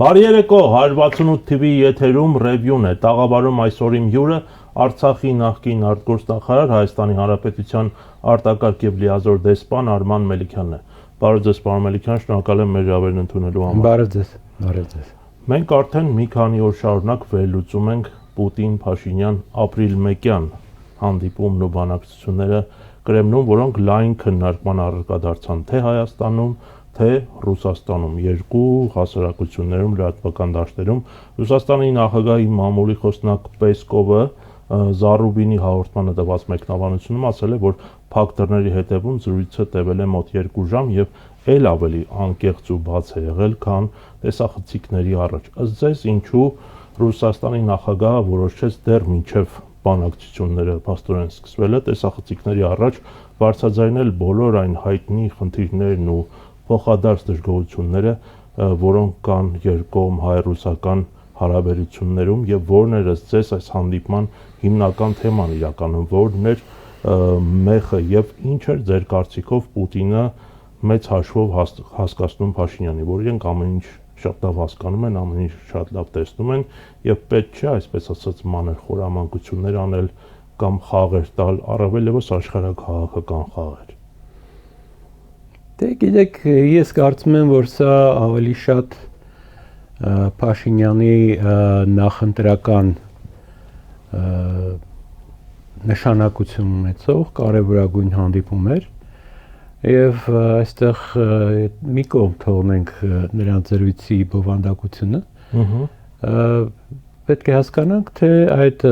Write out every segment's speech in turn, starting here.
Բարի երեկո, 168 TV եթերում ռևյուն է, տաղավարում այսօր իմ հյուրը Արցախի նախկին արտգործնախարար Հայաստանի Հանրապետության արտակարգ եւ լիազոր դեսպան Արման Մելիքյանն է։ Բարև ձեզ, պարոն Մելիքյան, շնորհակալ եմ մեր հրավերն ընդունելու համար։ Բարև ձեզ, բարև ձեզ։ Մենք արդեն մի քանի օր շարունակ վերլուծում ենք Պուտին-Փաշինյան ապրիլ 1-յան հանդիպումն ու բանակցությունները Կրեմլում, որոնք լայն քննարկման առարկա դարձան թե Հայաստանում, թե Ռուսաստանում, երկու հասարակություններում, լրատվական դաշտերում։ Ռուսաստանի նախագահի մամուլի խոսնակ Պեսկովը Զարուբինի հաղորդմանը տված մեկնաբանությունում ասել է, որ փակ դռների հետևում զրույցը տևել է մոտ 2 ժամ եւ ել ավելի անկեղծ ու բաց է եղել, քան տեսախցիկների առաջ։ Ըստ ձեզ, ինչու Ռուսաստանի նախագահը որոշեց դեռ մինչև բանակցությունները փաստորեն սկսվելը տեսախցիկների առաջ բարձրաձայնել բոլոր այն հայտնի խնդիրներն ու փոխադարձ դժգոհությունները, որոնք կան երկկողմ հայ-ռուսական հարաբերություններում եւ որն էր ըստ ձեզ այս հանդիպման հիմնական թեման իրականում, որն էր մեխը եւ ինչ էր ձեր կարծիքով Պուտինը մեծ հաշվով հասկացնում Փաշինյանի, որ իրենք ամեն ինչ շատ լավ հասկանում են, ամեն ինչ շատ լավ տեսնում են եւ պետք չէ այսպես ասած մանր խորամանկություններ անել կամ խաղեր տալ, առավել եւս աշխարհաքաղաքական խաղեր։ Դե գիտեք, ես կարծում եմ, որ սա ավելի շատ Փաշինյանի նախընտրական նշանակություն ունեցող կարևորագույն հանդիպում էր եւ այստեղ մի կողմ թողնենք նրանց զրույցի բովանդակությունը, պետք է հասկանանք, թե այդ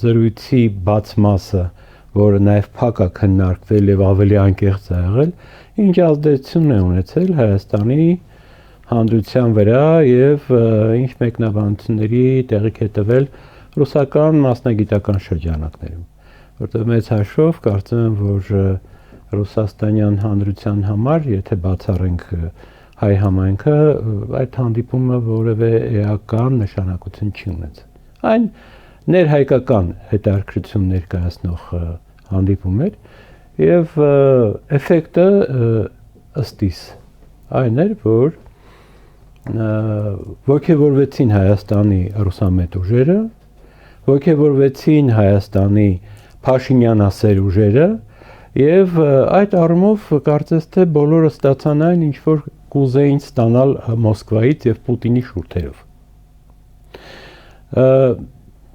զրույցի բաց մասը, որը նաեւ փակ է քննարկվել եւ ավելի անկեղծ է եղել, ինչ ազդեցություն է ունեցել Հայաստանի հանրության վրա եւ ինչ մեկնաբանությունների տեղիք է տվել ռուսական մասնագիտական շրջանակներում, որտեղ մեծ հաշվով կարծում եմ, որ ռուսաստանյան հանրության համար, եթե բացառենք հայ համայնքը, այդ հանդիպումը որևէ էական նշանակություն չի ունեցել։ Այն ներհայկական հետաքրքրություն ներկայացնող հանդիպում էր եւ էֆեկտը ըստ իս այն էր, որ ոգևորվեցին Հայաստանի ռուսամետ ուժերը, ոգևորվեցին Հայաստանի Փաշինյանասեր ուժերը եւ այդ առումով կարծես թե բոլորը ստացան այն, ինչ որ կուզեին ստանալ Մոսկվայից եւ Պուտինի շուրթերով։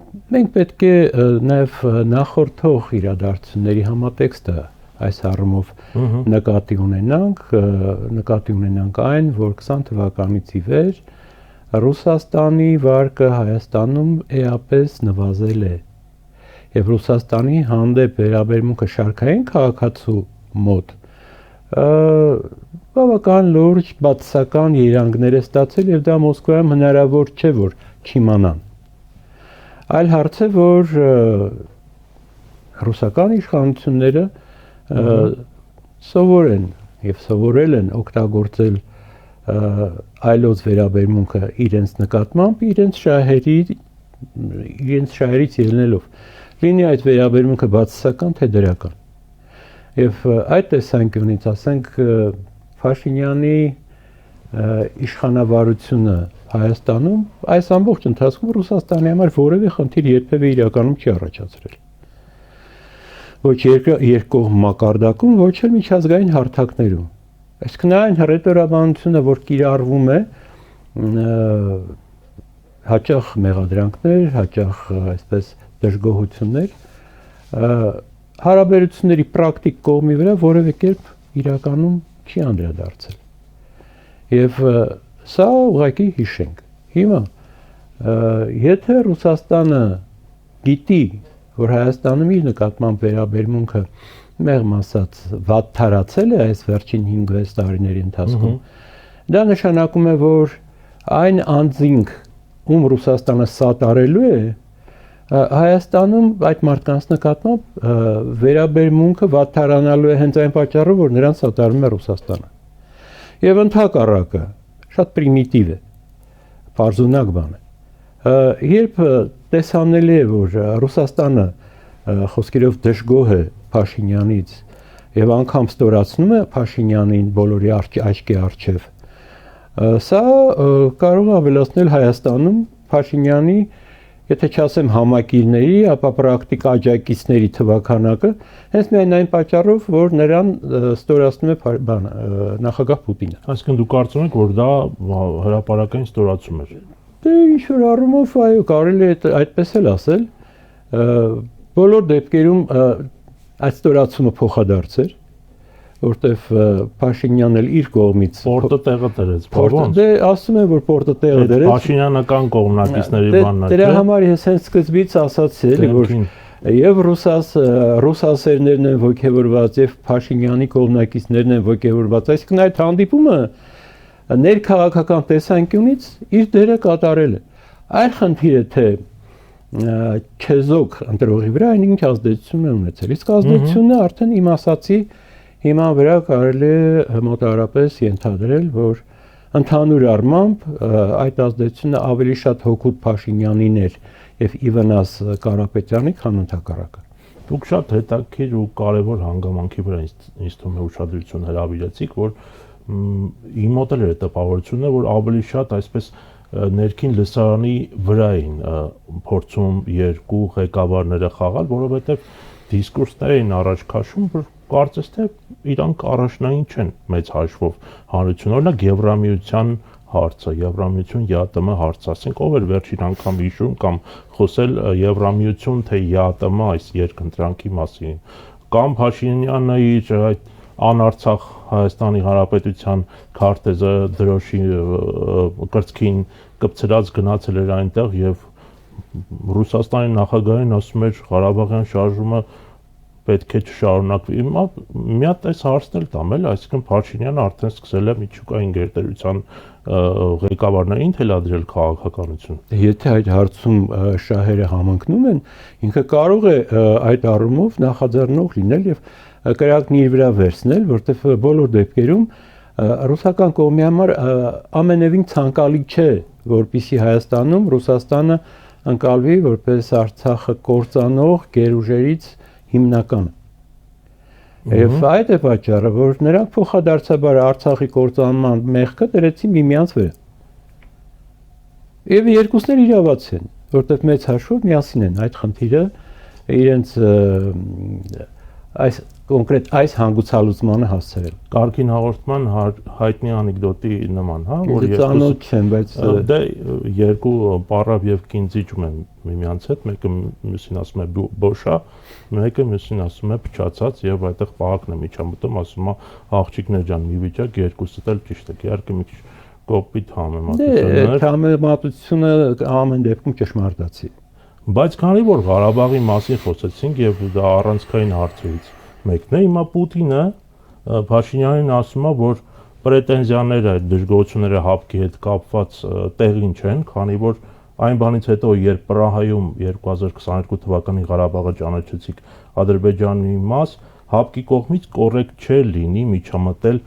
Մենք պետք է նաեւ նախորդող իրադարձությունների համատեքստը այս առումով նկատի ունենանք այն, որ 20 թվականից ի վեր Ռուսաստանի վարկը Հայաստանում էապես նվազել է եւ Ռուսաստանի հանդեպ վերաբերմունքը շարքային քաղաքացու մոտ բավական լուրջ բացասական երանգներ է ստացել եւ դա Մոսկվայում հնարավոր չէ որ չիմանան։ Այլ հարց է, որ ռուսական իշխանությունները սովոր են եւ սովորել են օգտագործել այլոց վերաբերմունքը իրենց նկատմամբ, իրենց շահերից ելնելով, լինի այդ վերաբերմունքը բացասական թե դրական։ Եվ այդ տեսանկյունից, ասենք, Փաշինյանի իշխանավարությունը Հայաստանում այս ամբողջ ընթացքում Ռուսաստանի համար որևէ խնդիր երբևէ իրականում չի առաջացրել։ Ոչ երկկողմ մակարդակում, ոչ էլ միջազգային հարթակներում։ Այսինքն այն հռետորաբանությունը, որ կիրառվում է, հաճախ մեղադրանքներ, հաճախ այսպես դժգոհություններ, հարաբերությունների պրակտիկ կողմի վրա որևէ կերպ իրականում չի անդրադարձել։ Եվ սա ուղղակի հիշենք։ Հիմա եթե Ռուսաստանը գիտի, որ Հայաստանում իր նկատմամբ վերաբերմունքը մեղմ ասած վատթարացել է այս վերջին 5-6 տարիների ընթացքում, դա նշանակում է, որ այն անձինք, ում Ռուսաստանը սատարելու է, Հայաստանում այդ մարդկանց նկատմամբ վերաբերմունքը վատթարանալու է հենց այն պատճառով, որ նրանց սատարում է Ռուսաստանը։ Եվ ընդհակառակը շատ պրիմիտիվ է, բարձունակ բան է։ Երբ տեսանելի է, որ Ռուսաստանը խոսքերով դժգոհ է Փաշինյանից եւ անգամ ստորացնում է Փաշինյանին բոլորի աչքի առջև, Սա կարող է ավելացնել Հայաստանում Փաշինյանի, եթե չասեմ համակիրների, ապա պրակտիկ աջակիցների թվականակը, հենց միայն այն պատճառով, որ նրան ստորացնում է նախագահ Պուտինը։ Այսինքն դու կարծում ես, որ դա հրապարակային ստորացում էր։ Դե ինչ որ առումով այո, կարելի է այդպես էլ ասել։ Բոլոր դեպքերում այդ ստորացումը փոխադարձ էր, որտեվ Փաշինյանն էլ իր կողմից Պորտը տեղը դրեց, ոնց։ Դե ասում եմ, որ պորտը տեղը դրեց։ Փաշինյանական կողմնակիցների բանն է։ Դրա համար ես հենց սկզբից ասացի, որ եւ ռուսասերներն են ոգևորված եւ Փաշինյանի կողմնակիցներն են ոգևորված, այսինքն այդ հանդիպումը ներքաղաքական տեսանկյունից իր դերը կատարել է։ Այլ խնդիրը թե չեզոք ընտրողի վրա այնինչ ազդեցություն է ունեցել։ Իսկ ազդեցությունը արդեն իմ ասացի հիմա վրա կարելի է մոտավորապես ենթադրել, որ ընդհանուր առմամբ այդ ազդեցությունը ավելի շատ հօգուտ Փաշինյանին էր եւ ի վնաս Կարապետյանի, քան ընդհակառակը։ Դուք շատ հետաքրքիր ու կարևոր հանգամանքի վրա ինձ թվում է ուշադրություն հրավիրեցիք, որ իմ մոտ էլ է տպավորությունը, որ ավելի շատ այսպես ներքին լսարանի վրա էին փորձում երկու ղեկավարները խաղալ, որովհետեւ դիսկուրսներ էին առաջ քաշում, որ կարծես թե իրանք առաջնային չեն մեծ հաշվով հանրություն, օրինակ Եվրամիության հարցը, Եվրամիություն ԵԱՏՄ հարցը, ասենք ով էր վերջին անգամ հիշում կամ խոսել Եվրամիություն թե ԵԱՏՄ այս երկընտրանքի մասին, կամ Փաշինյանը իր այդ անարցախ Հայաստանի Հանրապետության քարտեզը դրոշի կրծքին կպցրած գնացել էր այնտեղ եւ Ռուսաստանի նախագահին ասում էր Ղարաբաղյան շարժումը պետք է չշարունակվի։ Մի հատ այս հարցն էլ տամ էլ, այսինքն Փաշինյանը արդեն սկսել է միջուկային գերտերության ղեկավարներին թելադրել քաղաքականություն։ Եթե այդ հարցում շահերը համընկնում են, ինքը կարող է այդ առումով նախաձեռնող լինել եւ կրակն իր վրա վերցնել, որտեղ բոլոր դեպքերում ռուսական կողմի համար ամենևին ցանկալի չէ, որպեսզի Հայաստանում Ռուսաստանը ընկալվի որպես Արցախը կործանող գերուժերից հիմնականը։ Եվ այդ է պատճառը, որ նրանք փոխադարձաբար Արցախի կործանման մեղքը դրեցին միմյանց վրա։ Եվ երկուսն էլ իրավաց են, որտեղ մեծ հաշվով միասին են այդ խնդիրը իրենց այս կոնկրետ այս հանգուցալուծմանը հասցրել։ Կարգին հաղորդման հայտնի անեկդոտի նման, հա, որ ծանոթ չեմ, բայց դե երկու պարավ եւ կին զիջում են միմյանց հետ, մեկը մյուսին ասում է բոշա, մեկը մյուսին ասում է փչացած եւ այդտեղ պահակն է միջամտում, ասում է աղջիկներ ջան, մի վիճակ, երկուսդ էլ ճիշտ է, իհարկե մի քիչ կոպիտ համեմատություններ։ Դե համեմատությունը ամեն դեպքում ճշմարտացի։ Բայց քանի որ Ղարաբաղի մասին խոսեցինք եւ դա առանցքային հարցերից մեկն է, հիմա Պուտինը Փաշինյանին ասում է, որ պրետենզիաները, դժգոհությունները ՀԱՊԿ-ի հետ կապված տեղին չեն, քանի որ այն բանից հետո, երբ Պրահայում 2022 թվականի Ղարաբաղը ճանաչեցիք Ադրբեջանի մաս, ՀԱՊԿ-ի կողմից կոռեկտ չէ լինի միջամտել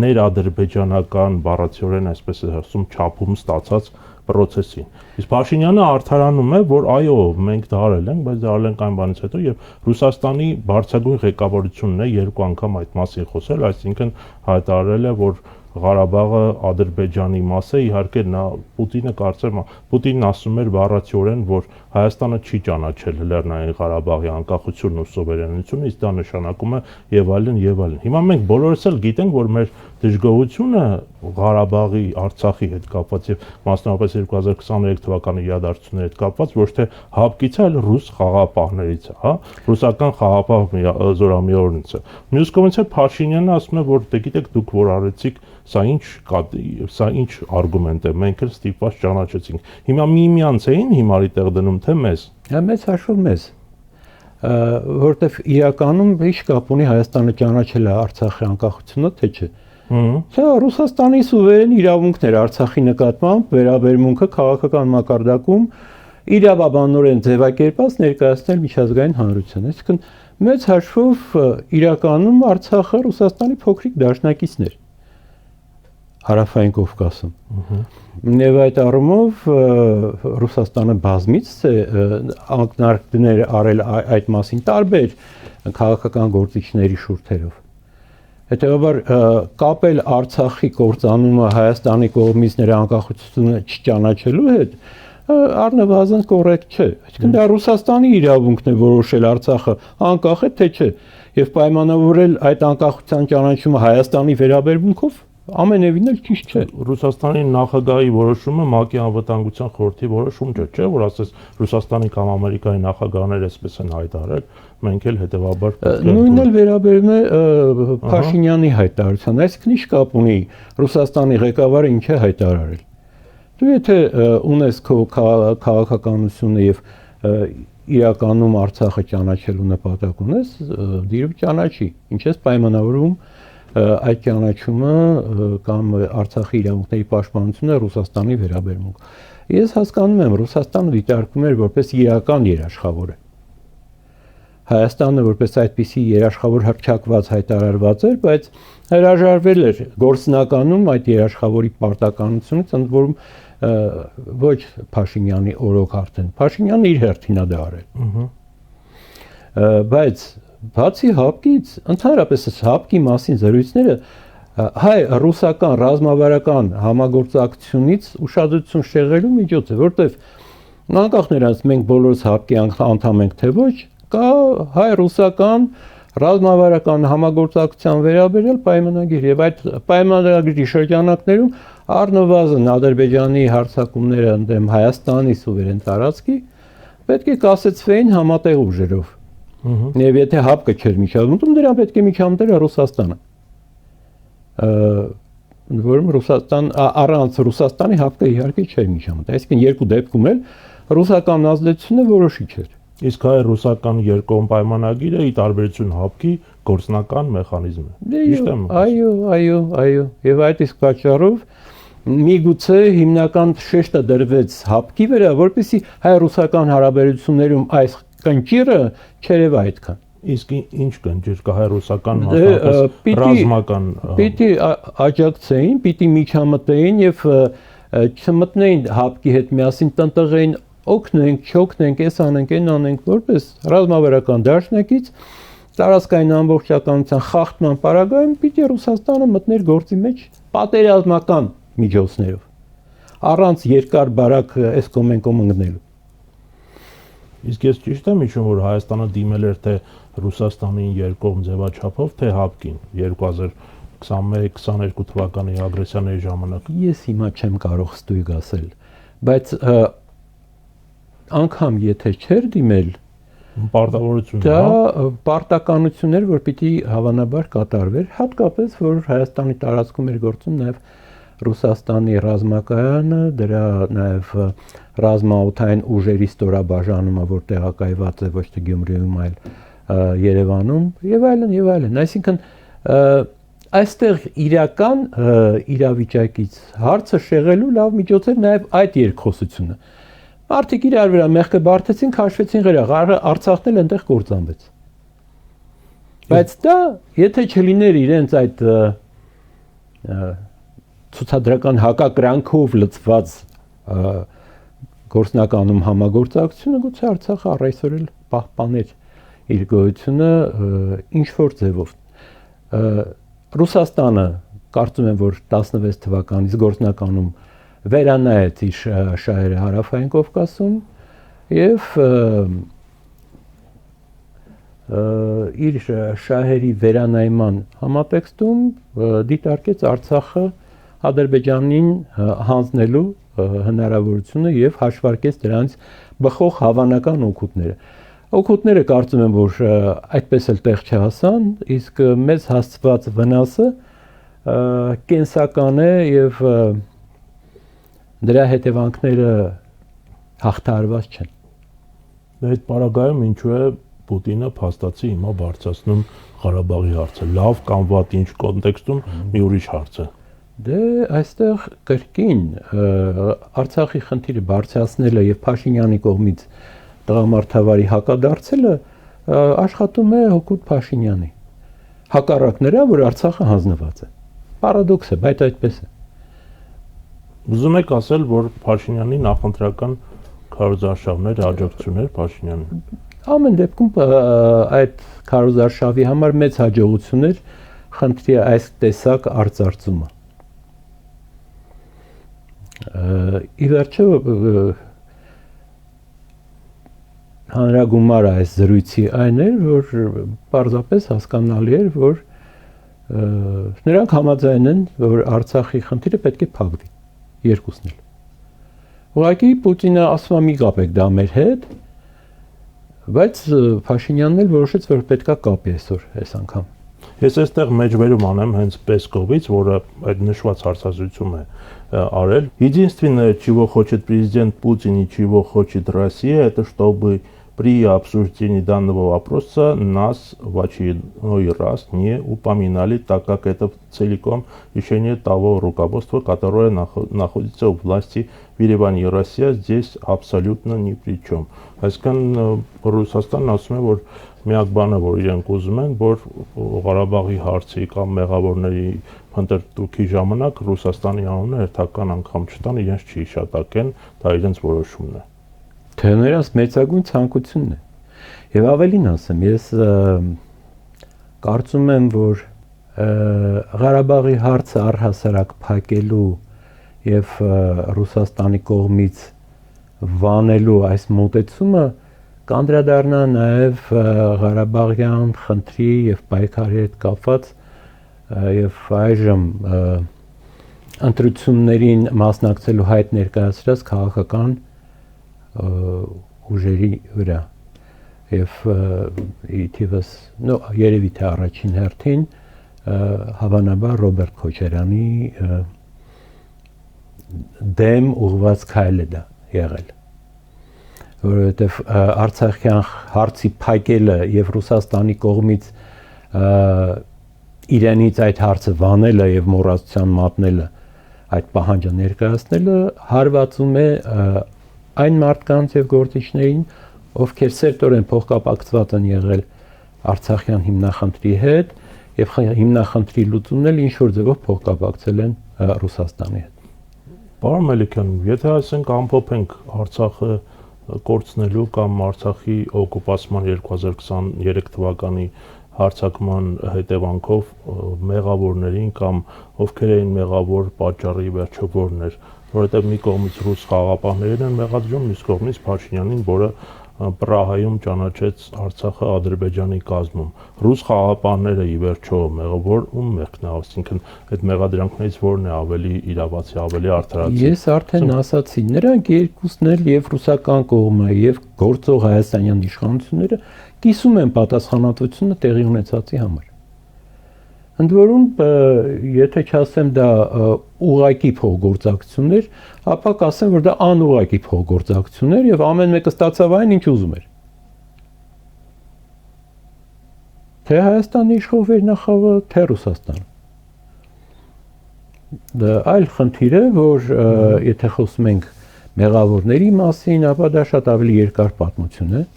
ներադրբեջանական բառացիորեն, այսպես է ասում, չափում ստացած process-ին։ Իսկ Փաշինյանը արդարանում է, որ այո, մենք դա արել ենք, բայց դա արել ենք այն բանից հետո, եւ Ռուսաստանի բարձրագույն ղեկավարությունն է երկու անգամ այդ մասին խոսել, այսինքն հայտարարել է, որ Ղարաբաղը Ադրբեջանի մաս է, իհարկե նա Պուտինն ասում էր բառացիորեն, որ Հայաստանը չի ճանաչել Լեռնային Ղարաբաղի անկախությունն ու սուվերենությունը, իսկ դա նշանակում է եւ այլն եւ այլն։ Հիմա մենք բոլորս էլ գիտենք, որ մեր դժգոհությունը Ղարաբաղի, Արցախի հետ կապված եւ մասնավորապես 2023 թվականի իրադարձությունների հետ կապված ոչ թե ՀԱՊԿ-ից է, այլ ռուս խաղապահներից է, հա, ռուսական խաղապահ զորամիավորներից է։ Մյուս կողմից Փաշինյանը ասում է, որ դե գիտեք դուք որ արեցիք, սա ինչ արգումենտ է, մենք էլ ստիպված ճանաչեցինք։ Հիմա միմյանց էին հիմարի տեղ դնում, թե մեզ։ Մեծ հաշվով մեզ, որտեվ իրականում ինչ կապ ունի Հայաստանը ճանաչել է Արցախի անկախությունը, թե չէ։ Դա Ռուսաստանի սուվերեն իրավունքներ Արցախի նկատմամբ վերաբերմունքը քաղաքական մակարդակում իրավաբանորեն ձևակերպած ներկայացնել միջազգային հանրության։ Այսինքն մեծ հաշվով իրականում Արցախը Ռուսաստանի փոքրիկ դաշնակիցն էր Հարավային Կովկասում։ Եվ այդ առումով Ռուսաստանը բազմից ակնարկներ արել այդ մասին տարբեր քաղաքական գործիչների շուրթերով։ Հետևաբար կապել Արցախի կործանումը Հայաստանի կողմից նրա անկախությունը չճանաչելու հետ առնվազն կոռեկտ չէ։ Այսինքն դա Ռուսաստանի իրավունքն է որոշել Արցախը անկախ է թե չէ եւ պայմանավորել այդ անկախության ճանաչումը Հայաստանի վերաբերմունքով ամենևին էլ ճիշտ չէ։ Ռուսաստանի նախագահի որոշումը ՄԱԿ-ի անվտանգության խորհրդի որոշում չէ, որ ասես Ռուսաստանի կամ Ամերիկայի նախագահները այսպես են հայտարարել, մենք էլ հետեւաբար նույնն էլ վերաբերում է Փաշինյանի հայտարարությանը, այսինքն ի՞նչ կապ ունի Ռուսաստանի ղեկավարը ինչ է հայտարարել։ Դու եթե ունես քո քաղաքականությունը եւ իրականում Արցախը ճանաչելու նպատակ ունես, դիրք ճանաչի, ինչ ես պայմանավորում այդ ճանաչումը կամ Արցախի իրավունքների պաշտպանությունը Ռուսաստանի վերաբերմունք։ Ես հասկանում եմ, Ռուսաստանը դիտարկում էր որպես իրական երաշխավոր է։ Հայաստանը որպես այդպիսի երաշխավոր հռչակված հայտարարված էր, բայց հրաժարվել էր գործնականում այդ երաշխավորի պարտականությունից, ընդ որում ոչ Փաշինյանի օրոք արդեն։ Փաշինյանը իր հերթին է դա արել։ Բայց բացի հապկից, ընդհանրապես հապկի մասին զրույցները հայ-ռուսական ռազմավարական համագործակցությունից ուշադրություն շեղելու միջոց է, որտեղ անկախ նրանից մենք բոլորս հապկի անդամ ենք թե ոչ, կա հայ-ռուսական ռազմավարական համագործակցության վերաբերյալ պայմանագիր եւ այդ պայմանագրի շրջանակներում առնվազն Ադրբեջանի հարձակումները ընդդեմ Հայաստանի սուվերեն տարածքի պետք է կասեցվեին համատեղ ուժերով։ Եվ եթե հապկը չէր միջամտում, դրան պետք է միջամտեր Ռուսաստանը։ Որում Ռուսաստան առանց Ռուսաստանի հապկը իհարկե չէր միջամտել։ Այսինքն երկու դեպքում էլ ռուսական ազդեցությունը որոշիչ էր։ Իսկ հայ-ռուսական երկկողմ պայմանագիրը ի տարբերություն հապկի գործնական մեխանիզմ է։ Ճիշտ եմ։ Այո։ Եվ այդ իսկ պատճառով միգուցե հիմնական շեշտը դրվեց հապկի վրա, որպեսզի հայ-ռուսական հարաբերություններում այս կնճիռը չերևա այդքան։ Իսկ ինչ կնճիռ կա հայ-ռուսական մասնապես ռազմական։ Պիտի աջակցեին, պիտի միջամտեին եւ չմտնեին հապկի հետ միասին տնտղեին օգնենք, չօգնենք, այս անենք, այն անենք, որպես ռազմավարական դաշնակից տարածքային ամբողջականության խախտման պարագայում պիտի Ռուսաստանը մտներ գործի մեջ պատերազմական միջոցներով առանց երկար բարակ այս կոմեն ընկնելու։ Իսկ ես ճիշտ եմ հիշում, որ Հայաստանը դիմել էր թե Ռուսաստանին երկկողմ ձևաչափով, թե հապկին 2021-22 թվականի ագրեսիաների ժամանակ։ Ես հիմա չեմ կարող ստույգ ասել, բայց անգամ եթե չէր դիմել, պարտավորություն դա պարտականություն էր, որ պիտի հավանաբար կատարվեր, հատկապես որ Հայաստանի տարածքում էր գործում նաև Ռուսաստանի ռազմակայանը, դրա նաև ռազմաօդային ուժերի ստորաբաժանումը, որ տեղակայված է ոչ թե Գյումրիում, այլ Երևանում եւ այլն, այսինքն այստեղ իրական իրավիճակից հարցը շեղելու լավ միջոց էր նաև այդ երկխոսությունը։ Մարդիկ իրար վրա մեղքը բարթեցին, քաշվեցին գրաղ, Արցախն էլ այնտեղ կործանվեց։ Բայց դա, եթե չլիներ իրենց այդ ցուցադրական հակակրանքով լցված գործնականում համագործակցությունը, գուցե Արցախը առ այսօր էլ պահպաներ իր գոյությունը ինչ որ ձևով։ Ռուսաստանը կարծում եմ, որ 16 թվականից գործնականում վերանայեց իր շահերը հարավային Կովկասում եւ իր շահերի վերանայման համատեքստում դիտարկեց Արցախը Ադրբեջանին հանձնելու հնարավորությունը եւ հաշվարկեց դրանց բխող հավանական օգուտները։ Օգուտները կարծում եմ, որ այդպես էլ տեղ չհասան, իսկ մեզ հասցված վնասը կենսական է եւ դրա հետևանքները հաղթահարված չեն։ Այդ պարագայում ինչու է Պուտինը փաստացի հիմա բարձրացնում Ղարաբաղի հարցը, լավ կամ վատ ինչ կոնտեքստում մի ուրիշ հարց է։ Դե այստեղ կրկին Արցախի խնդիրը բարձրացնելը եւ Փաշինյանի կողմից տղամարդավարի հակադարձելը աշխատում է հօգուտ Փաշինյանի։ Հակառակ նրա, որ Արցախը հանձնված է։ Պարադոքս է, բայց այդպես է։ Ուզում եք ասել, որ Փաշինյանի նախընտրական քարոզարշավներ, աջակցություններ Փաշինյանին։ Ամեն դեպքում այդ քարոզարշավի համար մեծ հաջողություններ խնդրի այս տեսակ արծարծումը։ Ի վերջո հանրագումարը այս զրույցի այն էր, որ պարզապես հասկանալի էր, որ նրանք համաձայն են, որ Արցախի խնդիրը պետք է փակվի, երկուսն էլ։ Ուղղակի Պուտինը ասում է՝ մի կապեք դա մեր հետ, բայց Փաշինյանն էլ որոշեց, որ պետքա կապի այս անգամ։ Ես այստեղ մեջբերում անեմ հենց Պեսկովից, որը այդ нышված հարցազրույցում է արել. Единственное, чего хочет президент Путин и чего хочет Россия, это чтобы при обсуждении данного вопроса нас в очередной раз не упоминали, так как это целиком решение того руководства, которое находится у власти в Ереване. И Россия здесь абсолютно ни при чем. Այսինքն Ռուսաստանն ասում է, որ միակ բանը, որ իրենք ուզում են, որ Ղարաբաղի հարցի կամ մեղավորների փնտրտուքի ժամանակ Ռուսաստանի անունը հերթական անգամ չտան, իրենց չհիշատակեն, դա իրենց որոշումն է։ Թե նրանց մեծագույն ցանկությունն է։ Եվ ավելին ասեմ, ես կարծում եմ, որ Ղարաբաղի հարցը առհասարակ փակելու եւ Ռուսաստանի կողմից վանելու այս մոտեցումը կանդրադառնա նաեւ Ղարաբաղյան խնդրի եւ պայքարի հետ կապված եւ այժմ ընտրություններին մասնակցելու հայտ ներկայացրած քաղաքական ուժերի վրա եւ իթիվս երևի թե առաջին հերթին հավանաբար Ռոբերտ Քոչարյանի դեմ ուղղված քայլ է դա եղել, որովհետեւ Արցախյան հարցի փակելը եւ Ռուսաստանի կողմից իրենից այդ հարցը վանելը եւ մոռացության մատնելը, այդ պահանջը ներկայացնելը հարվածում է այն մարդկանց եւ գործիչներին, ովքեր սերտորեն փոխկապակցված են եղել Արցախյան հիմնախնդրի հետ եւ հիմնախնդրի լուծումն էլ ինչ որ ձևով փոխկապակցել են Ռուսաստանի հետ։ Պարոն Մելիքյան, եթե ասենք ամփոփենք Արցախը կորցնելու կամ Արցախի օկուպացիան 2023 թվականի հարձակման հետևանքով մեղավորներին կամ ովքեր էին մեղավոր պատճառի վերջո որն էր, որովհետև մի կողմից ռուս խաղաղապահներին են մեղադրում, մյուս կողմից Փաշինյանին, որը Պրահայում ճանաչեց Արցախը Ադրբեջանի կազմում։ Ռուս խաղաղապահները ի վերջո մեղավոր ում մեղքն է, այսինքն այդ մեղադրանքներից որն է ավելի իրավացի, ավելի արդարացի։ Ես արդեն ասացի, նրանք երկուսն էլ եւ ռուսական կողմը եւ գործող հայաստանյան իշխանությունները կիսում են պատասխանատվությունը տեղի ունեցածի համար։ Ընդ որում, եթե չասեմ դա ուղղակի փոխգործակցություններ, ապա կասեմ, որ դա անուղղակի փոխգործակցություններ եւ ամեն մեկը ստացավ այն, ինչ ուզում էր։ Թե Հայաստանի իշխող վերնախավը, թե Ռուսաստանը։ Դա այլ խնդիր է, որ եթե խոսում ենք մեղավորների մասին, ապա դա շատ ավելի երկար պատմություն է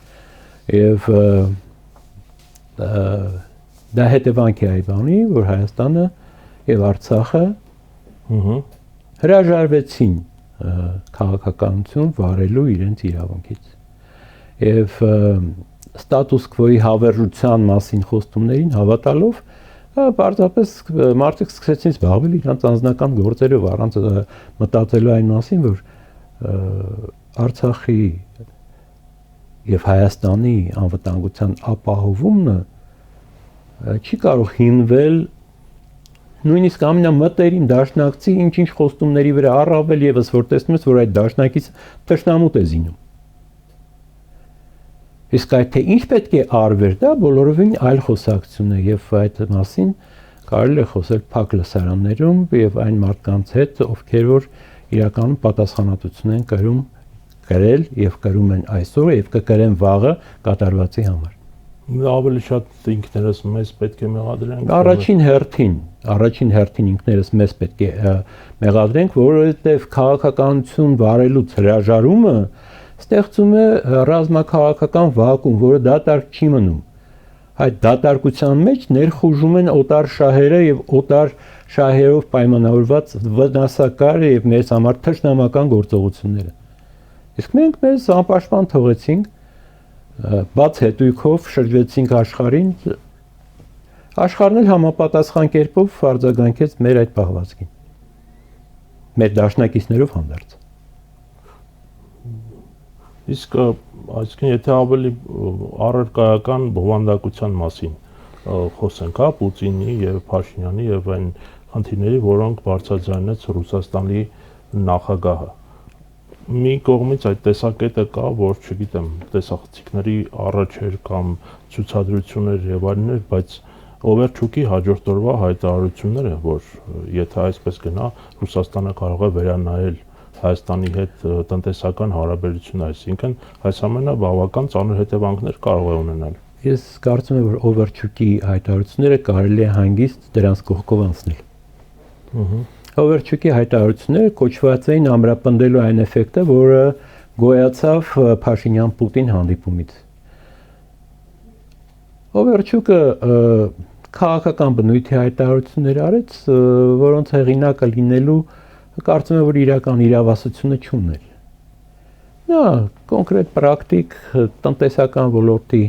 եւ դա հետևանք է այն բանի, որ Հայաստանը եւ Արցախը հրաժարվեցին քաղաքականություն վարելու իրենց իրավունքից եւ ստատուս քվոյի հավերժության մասին խոստումներին հավատալով պարզապես մարդիկ սկսեցին զբաղվել իրենց անձնական գործերով առանց մտածելու այն մասին, որ Արցախի եւ Հայաստանի անվտանգության ապահովումն չի կարող հիմնվել նույնիսկ ամենամտերիմ դաշնակցի ինչ-ինչ խոստումների վրա, առավել եւս որ տեսնում ես, որ այդ դաշնակից թշնամուտ է զինում։ Իսկ այդ թե ինչ պետք է արվեր, դա բոլորովին այլ խոսակցություն է եւ այդ մասին կարելի է խոսել փակ լսարաններում եւ այն մարդկանց հետ, ովքեր որ իրականում պատասխանատվություն են կրել եւ կրում են այսօր եւ կկրեն վաղը կատարվածի համար։ Ավելի շատ ինքներս մեզ պետք է մեղադրենք։ Առաջին հերթին ինքներս մեզ պետք է մեղադրենք, որովհետև քաղաքականություն վարելուց հրաժարումը ստեղծում է ռազմաքաղաքական վակուում, որը դատարկ չի մնում։ Այդ դատարկության մեջ ներխուժում են օտար շահերը եւ օտար շահերով պայմանավորված վնասակար եւ մեզ համար թշնամական գործողությունները։ Իսկ մենք մեզ անպաշտպան թողեցինք, բաց հետույքով շրջվեցինք աշխարհին, Աշխարհն էլ համապատասխան կերպով արձագանքեց մեր այդ պահվածքին։ Մեր դաշնակիցներով հանդերձ։ Իսկ այսինքն եթե ավելի առարկայական բովանդակության մասին խոսենք, հա, Պուտինի եւ Փաշինյանի եւ այն խնդիրների, որոնք բարձրաձայնեց Ռուսաստանի նախագահը։ Մի կողմից այդ տեսակետը կա, որ, չգիտեմ, տեսախցիկների առաջեր կամ ցուցադրություններ եւ այլն, բայց Օվերչուկի հաջորդ օրվա հայտարարությունները, որ եթե այսպես գնա, Ռուսաստանը կարող է վերանայել Հայաստանի հետ տնտեսական հարաբերություններ, այսինքն այս ամենը բավական ծանր հետևանքներ կարող է ունենալ։ Ես կարծում եմ, որ Օվերչուկի հայտարարությունները կարելի է հանգիստ դրանց կողքով անցնել։ Օվերչուկի հայտարարությունները կոչված էին ամրապնդելու այն էֆեկտը, որը գոյացավ Փաշինյան-Պուտին հանդիպումից։ Օվերչուկը քաղաքական բնույթի հայտարարություններ արեց, որոնց հեղինակը լինելու կարծում եմ, որ իրական իրավասությունը չուներ։ Նա կոնկրետ պրակտիկ տնտեսական ոլորտի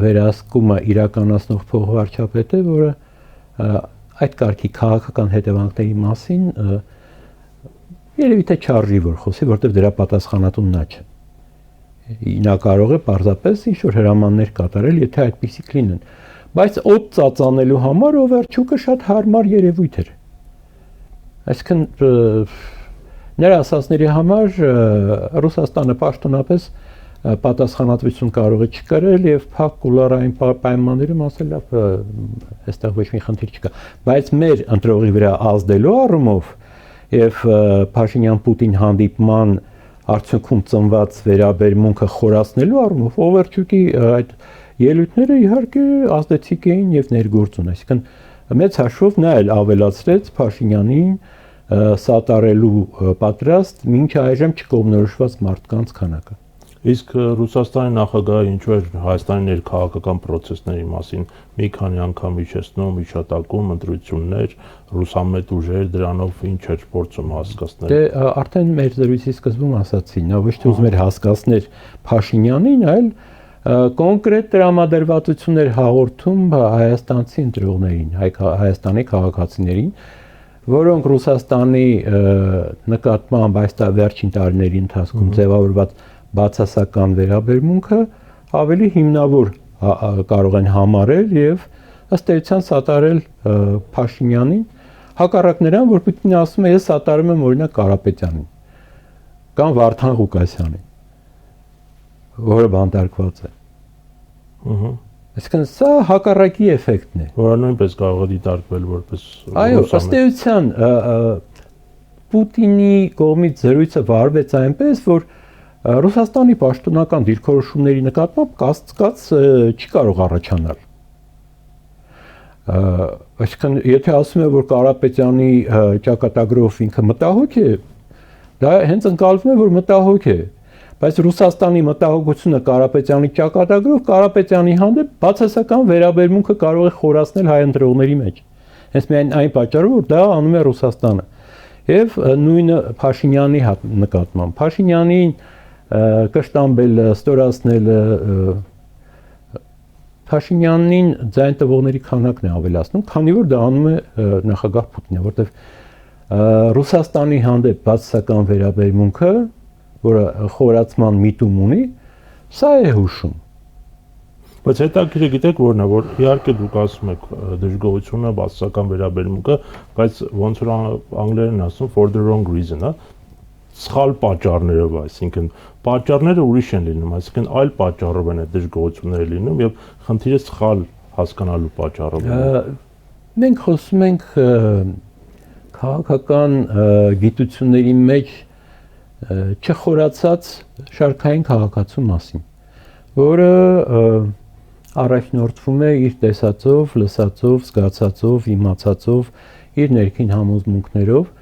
վերահսկումը իրականացնող փոխվարչապետ է, որը այդ կարգի քաղաքական հետևանքների մասին երևի թե չարժի որ խոսի, որտեղ դրա պատասխանատուն նա չէ։ Նա կարող է պարզապես ինչ-որ հրամաններ կատարել, եթե այդպիսիք լինեն, բայց օդ ծածանելու համար Օվերչուկը շատ հարմար երևույթ էր։ Այսինքն նրա ասածների համար Ռուսաստանը պաշտոնապես պատասխանատվություն կարող է չկրել եւ փակ կուլարային պայմաններում ասել լավ, այստեղ ոչ մի խնդիր չկա, բայց մեր ընտրողի վրա ազդելու առումով եւ Փաշինյան-Պուտին հանդիպման արդյունքում ծնված վերաբերմունքը խորացնելու առումով Օվերչուկի այդ ելույթները իհարկե ազդեցիկ էին եւ ներգործուն, այսինքն մեծ հաշվով նա էլ ավելացրեց Փաշինյանին սատարելու պատրաստ մինչ այժմ չկողմնորոշված մարդկանց քանակը։ Իսկ Ռուսաստանի նախագահը ինչու էր Հայաստանի ներքաղաքական process-ների մասին մի քանի անգամ հիշեցնում, հիշատակում, ընտրություններ, ռուսամետ ուժեր, դրանով ինչ էր փորձում հասկացնել։ Դե արդեն մեր զրույցի սկզբում ասացի, նա ոչ թե ուզում էր հասկացնել Փաշինյանին, այլ կոնկրետ տրամադրվածություններ հաղորդում հայաստանցի ընտրողներին, Հայաստանի քաղաքացիներին, որոնք Ռուսաստանի նկատմամբ այս վերջին տարիների ընթացքում ձևավորված բացասական վերաբերմունքը ավելի հիմնավոր կարող են համարել եւ ըստ էության սատարել Փաշինյանին, հակառակ նրան, որ Պուտինը ասում է ես սատարում եմ օրինակ Կարապետյանին կամ Վարդան Ղուկասյանին, որը բանտարկված է։ Այսինքն սա հակառակի էֆեկտն է, որը նույնպես կարող է դիտարկվել որպես այո, ըստ էության Պուտինի կողմից զրույցը վարվեց այնպես, որ Ռուսաստանի պաշտոնական դիրքորոշումների նկատմամբ կասկած չի կարող առաջանալ։ Այսինքն եթե ասում է, որ Կարապետյանի ճակատագրով ինքը մտահոգ է, դա հենց ընկալվում է, որ մտահոգ է, բայց Ռուսաստանի մտահոգությունը Կարապետյանի ճակատագրով Կարապետյանի հանդեպ բացասական վերաբերմունքը կարող է խորացնել հայ ընտրողների մեջ։ Հենց միայն այն պատճառով, որ դա անում է Ռուսաստանը։ Եվ նույնը Փաշինյանի նկատմամբ։ Փաշինյանին կշտամբել, ստորացնել Փաշինյանին ձայն տվողների քանակն է ավելացնում, քանի որ դա անում է նախագահ Պուտինը, որտեղ Ռուսաստանի հանդեպ բացասական վերաբերմունքը, որը խորացման միտում ունի, սա է հուշում։ Բայց հետաքրքիր գիտեք որն է, որ իհարկե դուք ասում եք դժգոհությունը, բացասական վերաբերմունքը, բայց ոնց որ անգլերեն ասում for the wrong reason, հա, սխալ պատճառներով, այսինքն պատճառները ուրիշ են լինում, այսինքն այլ պատճառով են այդ դժգոհությունները լինում եւ խնդիրը սխալ հասկանալու պատճառով է։ Մենք խոսում ենք քաղաքական գիտությունների մեջ չխորացած շարքային քաղաքացու մասին, որը առաջնորդվում է իր տեսածով, լսածով, զգացածով, իմացածով, իր ներքին համոզմունքներով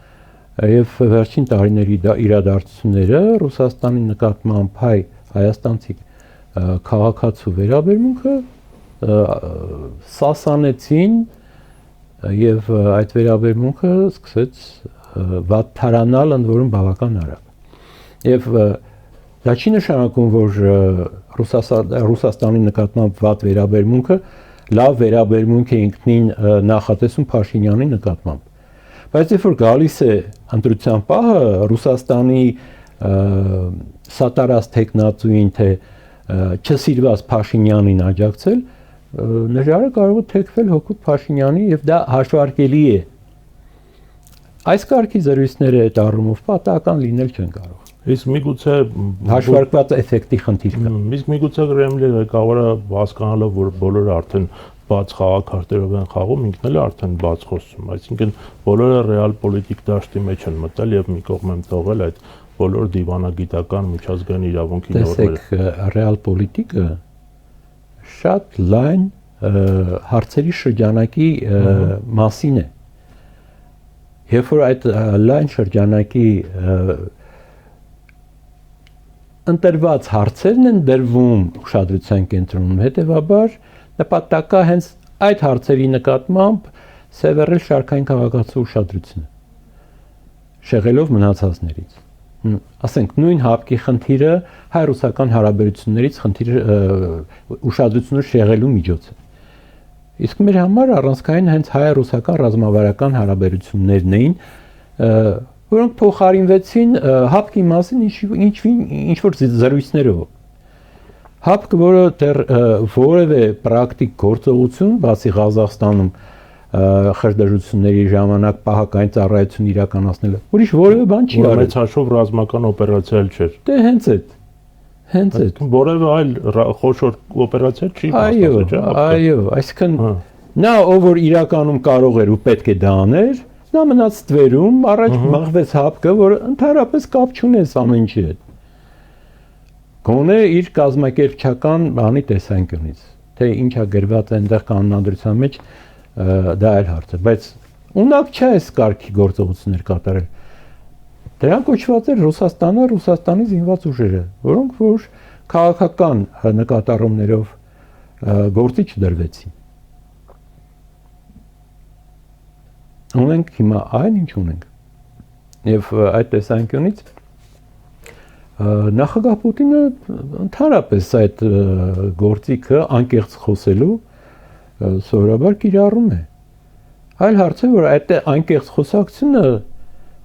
եւ վերջին տարիների իրադարձությունները Ռուսաստանի նկատմամբ հայաստանցի քաղաքացու վերաբերմունքը սասանեցին եւ այդ վերաբերմունքը սկսեց վատթարանալ ընդ որում բավական արագ։ Եվ դա չի նշանակում, որ Ռուսաստանի նկատմամբ վատ վերաբերմունքը լավ վերաբերմունք է ինքնին նախատեսում Փաշինյանի նկատմամբ։ Բայց երբ որ գալիս է ընտրության պահը, Ռուսաստանի սատարած տեխնացուին թե չսիրված Փաշինյանին աջակցել, նժարը կարող է թեքվել հօգուտ Փաշինյանի եւ դա հաշվարկելի է։ Այս կարգի զրույցները այդ առումով պատահական լինել չեն կարող։ Իսկ միգուցե հաշվարկված էֆեկտի խնդիր կա։ Իսկ միգուցե Կրեմլի ղեկավարը հասկանալով, որ բոլորը արդեն բաց խաղաքարտերով են խաղում, ինքն էլ արդեն բաց խոսում, այսինքն բոլորը ռեալ պոլիտիկ դաշտի մեջ են մտել եւ մի կողմ են թողել այդ բոլոր դիվանագիտական միջազգային իրավունքի նորմերը։ Տեսեք, ռեալ պոլիտիկը շատ լայն հարցերի շրջանակի մասին է։ Երբ որ այդ լայն շրջանակի ընտրված հարցերն են դրվում ուշադրության կենտրոնում, հետևաբար նպատակը հենց այդ հարցերի նկատմամբ սևեռել շարքային քաղաքացու ուշադրությունը, շեղելով մնացածներից։ Ասենք նույն հապկի խնդիրը հայ-ռուսական հարաբերություններից ուշադրությունը շեղելու միջոց է։ Իսկ մեր համար առանցքային հենց հայ-ռուսական ռազմավարական հարաբերություններն էին, որոնք փոխարինվեցին հապկի մասին ինչ-որ զրույցներով։ Հապկը, որը դեռ որևէ պրակտիկ գործողություն, բացի Ղազախստանում խրդժությունների ժամանակ պահակային ծառայություն իրականացնելը, ուրիշ որևէ բան չի արել։ Մեծ հաշվով ռազմական օպերացիա էլ չէր։ Դե հենց այդ։ Որևէ այլ խոշոր օպերացիա չի վաստակել, չէ՞։ Այո, այսինքն նա ով որ իրականում կարող էր ու պետք է դա աներ, նա մնաց ստվերում, առաջ մղվեց հապկը, որ ընդհանրապես կապ չունես ամեն ինչի հետ։ Գոնե իր կազմակերպչական բանի տեսանկյունից, թե ինչա գրված այնտեղ կանոնադրության մեջ, դա այլ հարց է, բայց ունակ չէ այս կարգի գործողություններ կատարել։ Դրանք կոչված էր Ռուսաստանը, Ռուսաստանի զինված ուժերը, որոնք որ քաղաքական նկատառումներով գործի չդրվեցին։ Ունենք հիմա այն ինչ ունենք։ Եվ այդ տեսանկյունից նախագահ Պուտինը ընդհանրապես այդ գործիքը անկեղծ խոսելու սովորաբար կիրառում է։ Այլ հարց է, որ այդ անկեղծ խոսակցությունը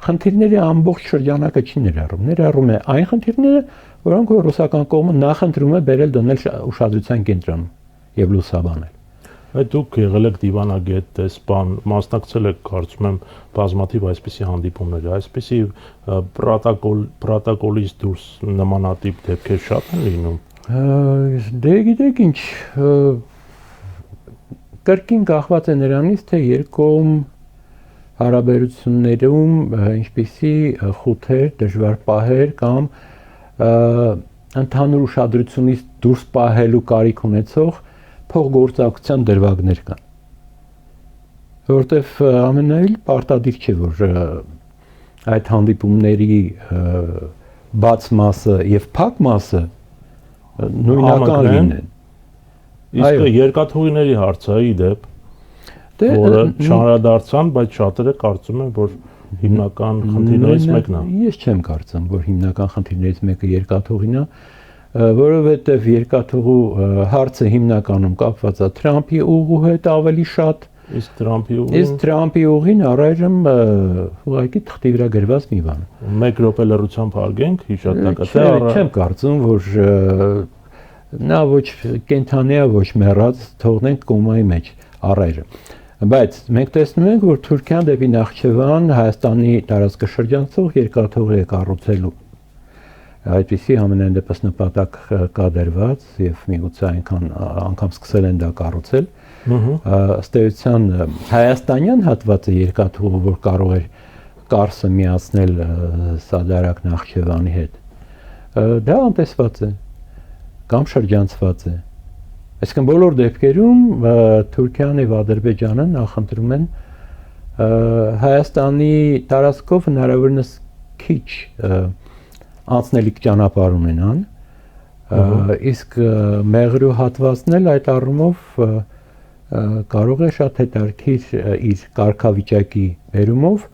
խնդիրների ամբողջ շրջանակը չի ներառում է այն խնդիրները, որոնք ռուսական կողմը նախընտրում է բերել դնել ուշադրության կենտրոնում եւ լուսաբանել։ Այդ դուք եղել եք դիվանագետ, դեսպան, մասնակցել եք, կարծում եմ, բազմաթիվ այսպիսի հանդիպումների, այսպիսի պրոտոկոլից դուրս նմանատիպ դեպքեր շատ են լինում։ Դե գիտեք ինչ, կրկին կախված է նրանից, թե երկկողմ հարաբերություններում ինչպիսի խութեր, դժվար պահեր կամ ընդհանուր ուշադրությունից դուրս պահելու կարիք ունեցող փոխգործակցության դրվագներ կան։ Որտեվ ամենայլ պարտադիր չէ, որ այդ հանդիպումների բաց մասը եւ փակ մասը նույնական լինեն։ Իսկ երկաթուղիների հարցը ի դեպ որը չանդրադարձան, բայց շատերը կարծում են, որ հիմնական խնդիրներից մեկն է։ Ես չեմ կարծում, որ հիմնական խնդիրներից մեկը երկաթուղին է, որովհետև երկաթուղու հարցը հիմնականում կապված է Թրամփի ուղու հետ ավելի շատ, իսկ Թրամփի ուղին առայժմ ուղղակի թղթի վրա գրված մի բան։ 1 րոպե լռությամբ հարգենք հիշատակը։ Չեմ կարծում, որ նա ոչ կենթանի է, ոչ մեռած, թողնենք կոմայի մեջ առայժմ։ Բայց մենք տեսնում ենք, որ Թուրքիան դեպի Նախճեվան Հայաստանի տարածքաշրջանցող երկաթուղի է կառուցելու։ Այդպիսի ամենայն դեպս նպատակ կա դրված եւ միգուցե այնքան անգամ սկսել են դա կառուցել։ Ըստ էության հայաստանյան հատվածը երկաթուղու, որ կարող էր Կարսը միացնել Սադարակ Նախճեվանի հետ, դա անտեսված է կամ շրջանցված է։ Այսինքն բոլոր դեպքերում Թուրքիան եւ Ադրբեջանը նախընտրում են Հայաստանի տարածքով հնարավորինս քիչ անցնելիք ճանապարհ ունենան, իսկ մեղրու հատվածն էլ այդ առումով կարող է շատ հետաքրքիր իր կարգավիճակի բերումով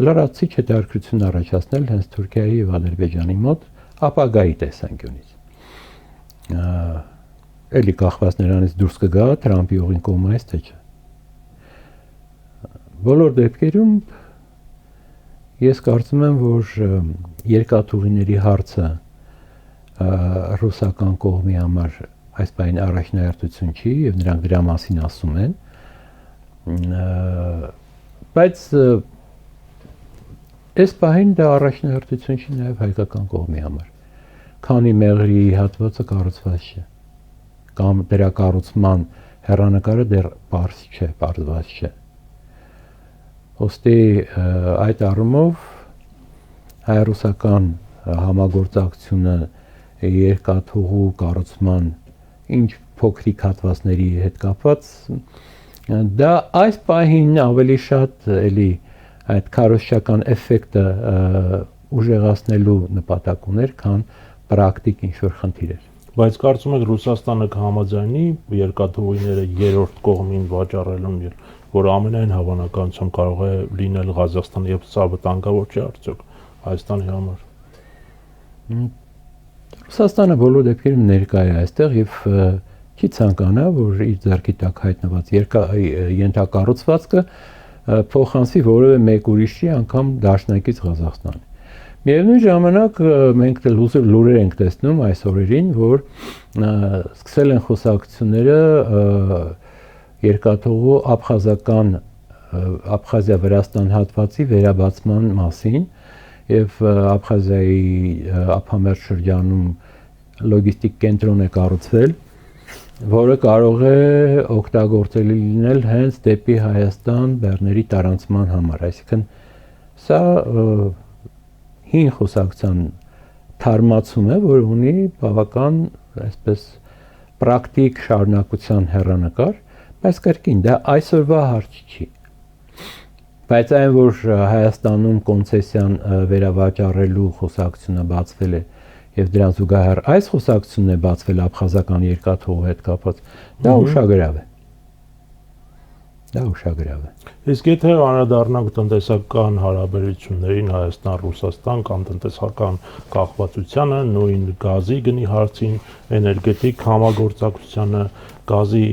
լրացուցիչ հետաքրքրություն առաջացնել հենց Թուրքիայի եւ Ադրբեջանի մոտ ապագայի տեսանկյունից։ էլի կախված նրանից դուրս կգա Թրամփի ուղին կողմից թե չէ։ Բոլոր դեպքերում ես կարծում եմ, որ երկաթուղիների հարցը ռուսական կողմի համար այս բանի առաջնահերթություն չի եւ նրանք դրա մասին ասում են, բայց այս բանին դա առաջնահերթություն չի նաեւ հայկական կողմի համար, քանի մեղրի հատվածը կառուցված չէ, կամ դրա կառուցման հեռանկարը դեռ բարձ չէ, բարձված չէ։ Ոստի այդ առումով հայ-ռուսական համագործակցությունը երկաթուղու կառուցման ինչ փոքրիկ հատվածների հետ կապված դա այս պահին ավելի շատ էլի այդ քարոզչական էֆեկտը ուժեղացնելու նպատակ ուներ, քան պրակտիկ ինչ-որ խնդիր էր։ Բայց կարծում եք Ռուսաստանը կհամաձայնի երկաթուղիները երրորդ կողմին վաճառելուն, որ ամենայն հավանականությամբ կարող է լինել Ղազախստանի եւ սա վտանգավոր չէ արդյոք Հայաստանի համար։ Ռուսաստանը բոլոր դեպքերում ներկա է այստեղ եւ չի ցանկանա, որ իր ձեռքի տակ հայտնված ենթակառուցվածքը փոխանցի որևէ մեկ ուրիշի, անգամ դաշնակից Ղազախստանի։ Միևնույն ժամանակ մենք լուրեր ենք տեսնում այս օրերին, որ սկսել են խոսակցությունները երկաթուղու Աբխազիա-Վրաստան հատվածի վերաբացման մասին եւ Աբխազիայի ափամերձ շրջանում լոգիստիկ կենտրոն է կառուցվել, որը կարող է օգտագործելի լինել հենց դեպի Հայաստան բեռների տարանցման համար, այսինքն սա հին խոսակցության թարմացում է, որ ունի բավական այսպես պրակտիկ շարունակության հեռանկար, բայց կրկին դա այսօրվա հարց չի։ Բայց այն, որ Հայաստանում կոնցեսիան վերավաճառելու խոսակցությունը բացվել է եւ դրան զուգահեռ այս խոսակցությունն է բացվել աբխազական երկաթուղու հետ կապված, դա ուշագրավ է։ Դա ուշագրավ է։ Իսկ եթե անդրադառնանք տնտեսական հարաբերություններին Հայաստան-Ռուսաստան կամ տնտեսական կախվածությանը, նույն գազի գնի հարցին, էներգետիկ համագործակցությանը, գազի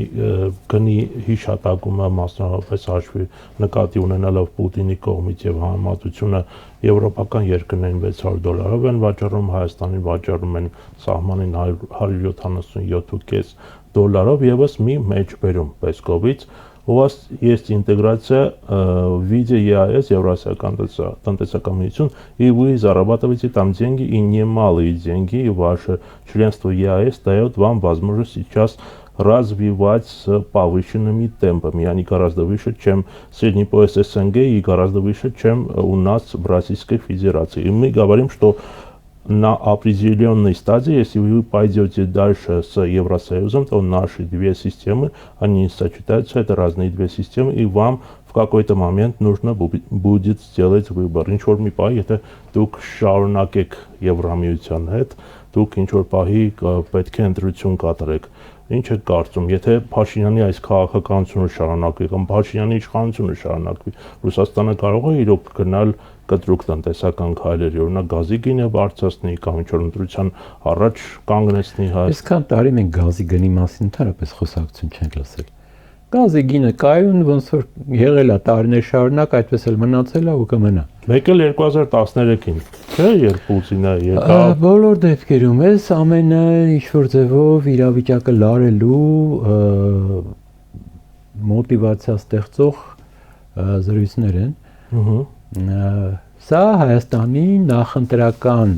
գնի հիշատակումը մասնավորապես հաշվի նկատի ունենալով Պուտինի կողմից եւ համեմատությունը եվրոպական երկրներին $600 են վաճառում, Հայաստանին վաճառում են սահմանին $177.5 եւս մի մեջբերում Պեսկովից У вас есть интеграция в виде ЕАЭС, Евразийская տնտեսական միություն, и вы зарабатываете там деньги, и немалые деньги, и ваше членство ЕАЭС дает вам возможность сейчас развивать с повышенными темпами. Они гораздо выше, чем средний пояс СНГ, и гораздо выше, чем у нас в Российской Федерации. И мы говорим, что на определенной стадии, если вы пойдете дальше с Евросоюзом, то наши две системы, они сочетаются, это разные две системы, и вам в какой-то момент нужно будет сделать выбор. Ինչ-որ մի պահի, եթե դուք շարունակեք Եվրամիության հետ, դուք ինչ-որ պահի պետք է ընտրություն կատարեք։ Ինչ եք կարծում, եթե Փաշինյանի այս քաղաքականությունը շարունակվի կամ Փաշինյանի իշխանությունը շարունակվի, Ռուսաստանը կարող է իրոք գնալ կտրուկ տնտեսական քայլերի, օրինակ գազի գինը բարձրացնի կամ ինչ-որ ընտրության առաջ կանգնեցնի Հայաստանը։ Այսքան տարի մենք գազի գնի մասին ընդհանրապես խոսակցություն չենք լսել։ Գազի գինը կայուն ոնց որ եղել է տարիներ շարունակ, այդպես էլ մնացել է ու կմնա։ Մեկ էլ 2013-ին, չէ՞, երբ Պուտինը եկավ։ Բոլոր դեպքերում էս ամենը ինչ-որ ձևով իրավիճակը լարելու մոտիվացիա ստեղծող զրույցներ են։ Սա Հայաստանի նախընտրական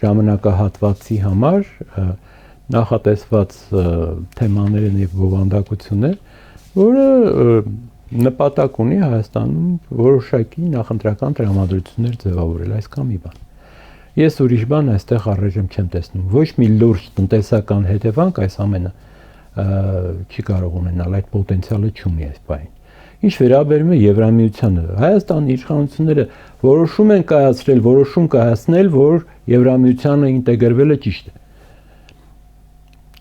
ժամանակահատվածի համար նախատեսված թեմաներն եւ բովանդակություններ, որը նպատակ ունի Հայաստանում որոշակի նախընտրական տրամադրություններ ձևավորել, այսքան մի բան։ Ես ուրիշ բան այստեղ առայժմ չեմ տեսնում։ Ոչ մի լուրջ տնտեսական հետևանք այս ամենը չի կարող ունենալ, այդ պոտենցիալը չունի այս բանին։ Ինչ վերաբերում է Եվրամիությանը, Հայաստանի իշխանությունները որոշում են կայացնել, որ Եվրամիությանը ինտեգրվելը ճիշտ է։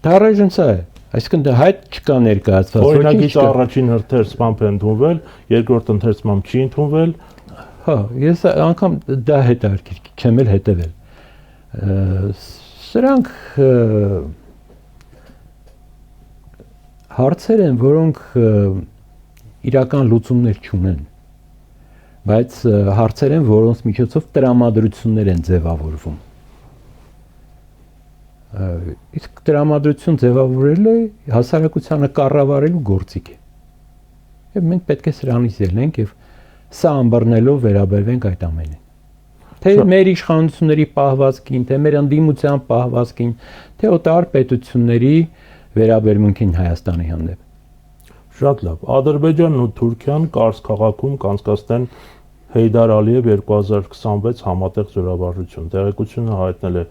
Դա առայժմ սա է, այսինքն դա հայտ չկա ներկայացված։ Օրինակից առաջին ընթերցմամբ է ընդունվել, երկրորդ ընթերցմամբ չի ընդունվել։ Հա, ես անգամ դա հետաքրքիր չեմ էլ հետևել։ Սրանք հարցեր են, որոնք իրական լուծումներ չունեն, բայց հարցեր են, որոնց միջոցով տրամադրություններ են ձևավորվում։ Իսկ տրամադրություն ձևավորելը հասարակությանը կառավարելու գործիք է։ Եվ մենք պետք է սրանից ելնենք եւ սա ամբռնելով վերաբերվենք այդ ամենին։ Թե մեր իշխանությունների պահվածքին, թե մեր ընդդիմության պահվածքին, թե օտար պետությունների վերաբերմունքին Հայաստանի հանդեպ։ Շատ լավ։ Ադրբեջանն ու Թուրքիան Կարս քաղաքում կանցկացնեն Հեյդար Ալիև 2026 համատեղ զորավարժություն։ Տեղեկությունը հայտնել է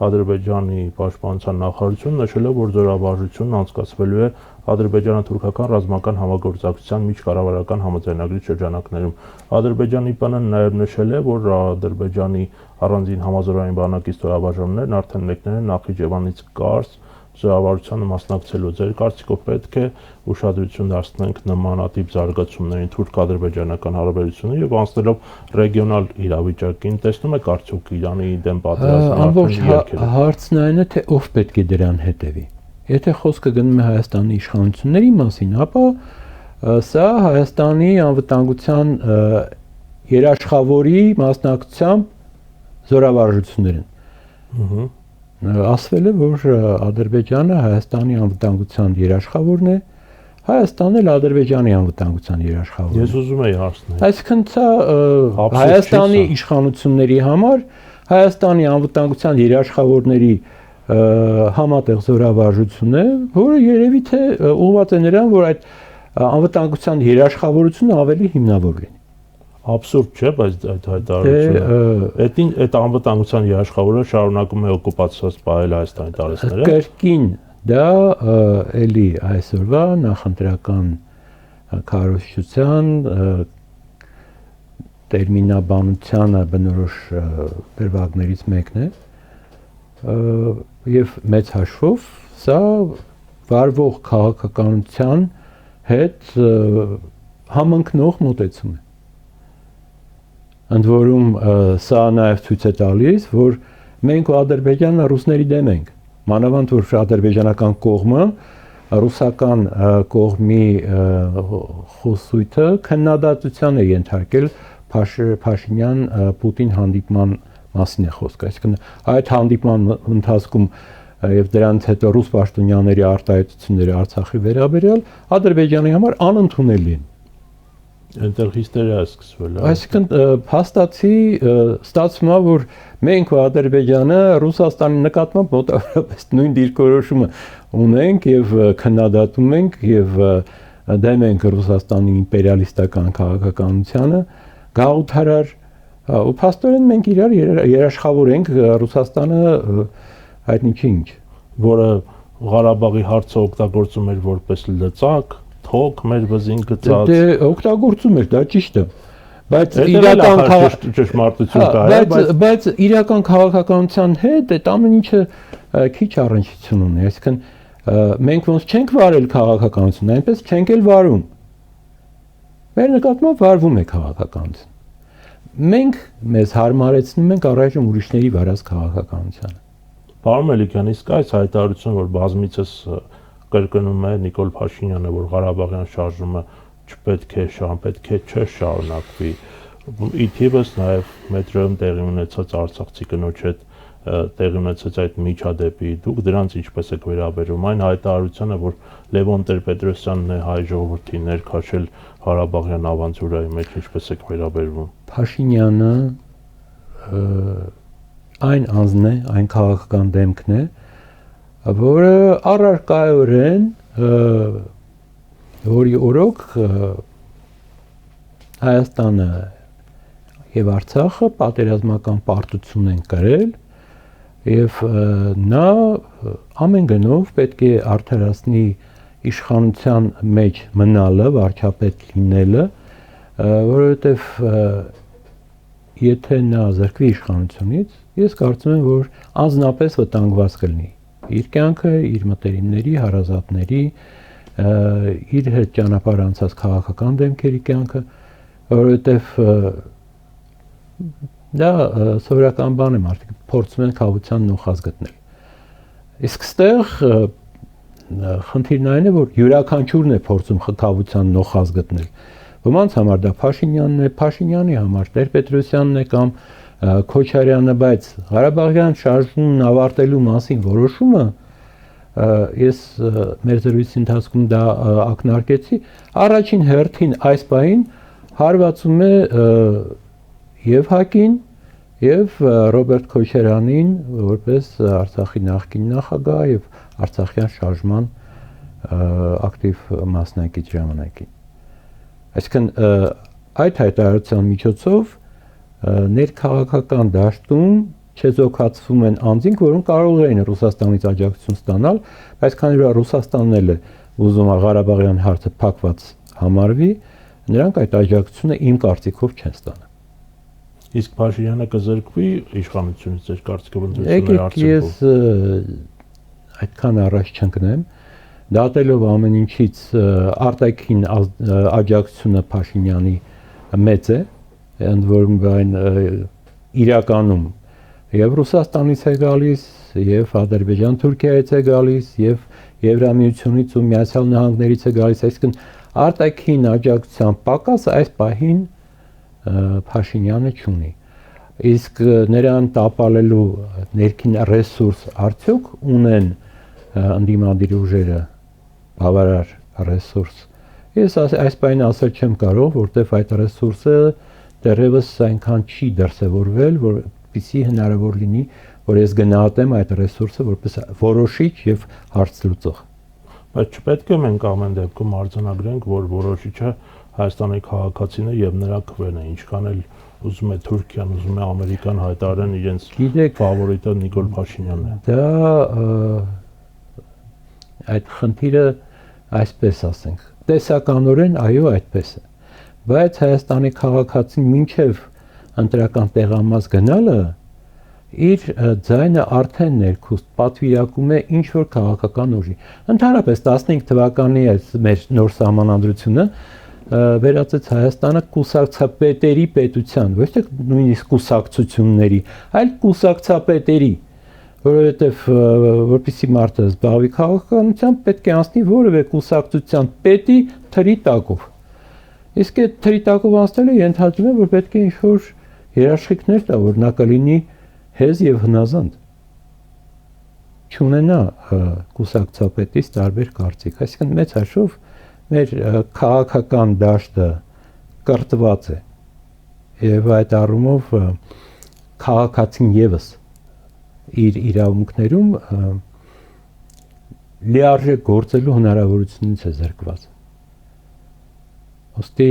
Ադրբեջանի պաշտպանության նախարարությունը, նշելով, որ զորավարժությունն անցկացվելու է ադրբեջանա-թուրքական ռազմական համագործակցության միջկառավարական համաձայնագրի շրջանակներում։ Ադրբեջանի ՊՆ-ն նաև նշել է, որ Ադրբեջանի առանձին համազորային բանակի ստորաբաժանումներն արդեն մեկնել են Նախիջևանից Կարս զորավարժությանը մասնակցելու։ Ձեր կարծիքով պետք է ուշադրություն դարձնենք նմանատիպ զարգացումներին թուրք-ադրբեջանական հարաբերություններին եւ անցնելով ռեգիոնալ իրավիճակին, տեսնում եք արդյոք Իրանի դեմ պատերազմը ամբողջ հարցն այն է, թե ով պետք է դրան հետևի։ Եթե խոսքը գնում է Հայաստանի իշխանությունների մասին, ապա սա Հայաստանի անվտանգության երաշխավորի մասնակցությամբ զորավարժություններ են։ Ասվել է, որ Ադրբեջանը Հայաստանի անվտանգության երաշխավորն է, Հայաստանն էլ Ադրբեջանի անվտանգության երաշխավորն է։ Ես ուզում եի հարցնել։ Այսինքն սա Հայաստանի իշխանությունների համար Հայաստանի անվտանգության երաշխավորների համատեղ զորավարժություն է, որը երևի թե ուղղված է նրան, որ այդ անվտանգության երաշխավորությունը ավելի հիմնավոր լինի։ Աբսուրդ չէ, բայց այդ հայտարարությունը այդ անվտանգության երաշխավորը շարունակում է օկուպացիաց պահել Հայաստանի տարածքները։ Կրկին դա էլի այսօրվա նախընտրական քարոզչության տերմինաբանությանը բնորոշ դրվագներից մեկն է եւ մեծ հաշվով սա վարվող քաղաքականության հետ համընկնող մոտեցում է։ Ընդ որում սա նաև ցույց է տալիս, որ մենք ու Ադրբեջանը ռուսների դեմ ենք, մանավանդ որ ադրբեջանական կողմը ռուսական կողմի խոսույթը քննադատության է ենթարկել Փաշինյան-Պուտին հանդիպման մասին է խոսքը, այսինքն այդ հանդիպման ընթացքում եւ դրանից հետո ռուս պաշտոնյաների արտահայտությունները Արցախի վերաբերյալ Ադրբեջանի համար անընդունելի են։ Այնտեղ հիստերիա է սկսվել։ Այսինքն փաստացի ստացվում է, որ մենք ու Ադրբեջանը Ռուսաստանի նկատմամբ մոտավորապես նույն դիրքորոշումը ունենք եւ քննադատում ենք եւ դեմ ենք Ռուսաստանի իմպերիալիստական քաղաքականությանը, գաղութարար ու փաստորեն մենք իրար երաշխավոր ենք Ռուսաստանը հայտնի չի ինչ, որը Ղարաբաղի հարցը օգտագործում էր որպես լծակ, թոք մեր վզին գծած։ Դե օգտագործում էր, դա ճիշտ է, բայց իրական ճշմարտություն կա, բայց իրական քաղաքականության հետ այդ ամեն ինչը քիչ առնչություն ունի, այսինքն մենք ոնց չենք վարել քաղաքականություն, այնպես չենք էլ վարում։ Մեր նկատմամբ վարվում է քաղաքականություն։ Մենք մեզ հարմարեցնում ենք առայժմ ուրիշների վարած քաղաքականությանը։ Պարոն Մելիքյան, իսկ այս հայտարարությունը, որ բազմիցս կրկնում է Նիկոլ Փաշինյանը, որ Ղարաբաղյան շարժումը չպետք է չշարունակվի, ի թիվս նաև մետրոյում տեղի ունեցած արցախցի կնոջ հետ տեղի ունեցած այդ միջադեպի, դուք դրանց ինչպես եք վերաբերում, այն հայտարարությանը, որ Լևոն Տեր-Պետրոսյանն է հայ ժողովրդի ներքաշել Ղարաբաղյան ավանտյուրայի մեջ, ինչպես եք վերաբերվում։ Փաշինյանը այն անձն է, այն քաղաքական դեմքն է, որը առարկայորեն որի օրոք Հայաստանը եւ Արցախը պատերազմական պարտություն են կրել եւ նա ամեն գնով պետք է արդարացնի իշխանության մեջ մնալը, վարչապետ լինելը, որովհետեւ եթե նա զրկվի իշխանությունից, ես կարծում եմ, որ անձնապես վտանգված կլինի իր կյանքը, իր մտերիմների, հարազատների, իր հետ ճանապարհ անցած քաղաքական դեմքերի կյանքը, որովհետև դա սովորական բան է, մարդիկ փորձում են խաղության նոխազ գտնել։ Իսկ ստեղ խնդիրն այն է, որ յուրաքանչյուրն է փորձում խթավության նոխազ գտնել։ Ոմանց համար դա Փաշինյանն է, Փաշինյանի համար Տեր-Պետրոսյանն է կամ Քոչարյանը, բայց Ղարաբաղյան շարժումն ավարտելու մասին որոշումը ես մեր զրույցի ընթացքում դա ակնարկեցի, առաջին հերթին այս պահին հարվածում է եւ ՀԱԿ-ին եւ Ռոբերտ Քոչարյանին որպես Արցախի նախկին նախագահ եւ Արցախյան շարժման ակտիվ մասնակից ժամանակին։ Այսինքն այդ հայտարարության միջոցով ներքաղաքական դաշտում չեզոքացվում են անձինք, որոնք կարող էին Ռուսաստանից աջակցություն ստանալ, բայց քանի որ Ռուսաստանն էլ է ուզում Ղարաբաղյան հարցը փակված համարվի, նրանք այդ աջակցությունը իմ կարծիքով չեն ստանա։ Իսկ Փաշինյանը կզրկվի իշխանությունից ձեր կարծիքով ընտրությունների արդյունքում։ Ես այդքան առաջ չընկնեմ, դատելով ամեն ինչից արտաքին աջակցությունը Փաշինյանի մեծ է, ընդ որում այն իրականում եւ Ռուսաստանից է գալիս, եւ Ադրբեջան Թուրքիայից է գալիս, եւ Եվրամիությունից ու Միացյալ Նահանգներից է գալիս, այսինքն արտաքին աջակցության պակաս այս պահին Փաշինյանը չունի։ Իսկ նրան տապալելու ներքին ռեսուրս արդյոք ունեն ընդդիմադիր ուժերը բավարար ռեսուրս։ Ես այս պահին ասել չեմ կարող, որտեվ այդ ռեսուրսը դեռևս այնքան չի դրսևորվել, որպեսզի հնարավոր լինի, որ ես գնահատեմ այդ ռեսուրսը որպես որոշիչ եւ հարց լուծող։ Բայց չպետք է մենք ամեն դեպքում արձանագրենք, որ որոշիչը Հայաստանի քաղաքացին է եւ նրա քվեն է, ինչքան էլ ուզում է Թուրքիան, ուզում է Ամերիկան հայտարարեն իրենց ֆավորիտը Նիկոլ Փաշինյանն է։ Դա այդ խնդիրը այսպես ասենք, տեսականորեն այո այդպես է, բայց Հայաստանի քաղաքացին մինչև ընտրական տեղամաս գնալը իր ձայնը արդեն ներքուստ պատվիրակում է ինչ որ քաղաքական ուժի։ Ընդհանրապես 15 թվականի այս մեր նոր սահմանադրությունը վերածեց Հայաստանը կուսակցապետերի պետության, ոչ թե նույնիսկ կուսակցությունների, այլ կուսակցապետերի, որովհետև որպեսզի մարդը զբաղվի քաղաքականությամբ պետք է անցնի որևէ կուսակցության պետի թրի տակով։ Իսկ այդ թրի տակով անցնելը ենթադրում է, որ պետք է ինչ-որ երաշխիքներ տա, որ նա կլինի հեզ եւ հնազանդ, չունենա կուսակցապետից տարբեր կարծիք, այսինքն մեծ հաշվով մեր քաղաքական դաշտը կրտված է եւ այդ առումով քաղաքացին եւս իր իրավունքներում լիարժեք գործելու հնարավորությունից է զրկված։ Ոստի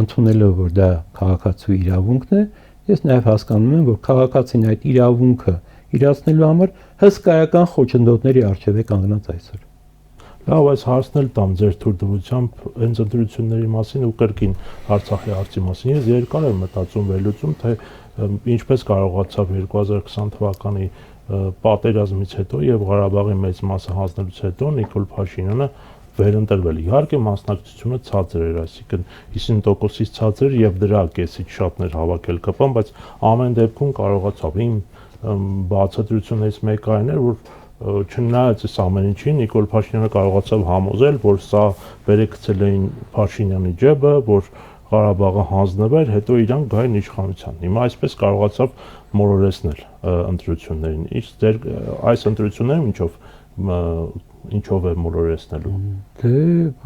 ընդունելով որ դա քաղաքացու իրավունքն է, ես նաև հասկանում եմ, որ քաղաքացին այդ իրավունքը իրացնելու համար հսկայական խոչընդոտների առջև է կանգնած այսօր։ Լավ, այս հարցնել տամ ձեր թույլտվությամբ հենց ընտրությունների մասին ու կրկին Արցախի հարցի մասին։ Ես երկար եմ մտածում վերլուծում, թե ինչպես կարողացավ 2020 թվականի պատերազմից հետո եւ Ղարաբաղի մեծ մասը հանձնելուց հետո Նիկոլ Փաշինյանը վերընտրվել։ Իհարկե մասնակցությունը ցածր էր, այսինքն 50%-ից ցածր եւ դրա կեսից շատներ հավաքել ԿՊ-ն, բայց ամեն դեպքում կարողացավ։ Իմ բացատրություններից մեկը այն էր, որ չնայած այս ամեն ինչին Նիկոլ Փաշինյանը կարողացավ համոզել, որ սա վերեկցել էին Փաշինյանի ջեբը, որ Ղարաբաղը հանձնվեր, հետո իրանք գային իշխանության։ Հիմա այսպես կարողացավ մոլորեցնել ընտրություններին։ Իսկ ձեր այս ընտրությունները ինչով է մոլորեցնելու։ Դե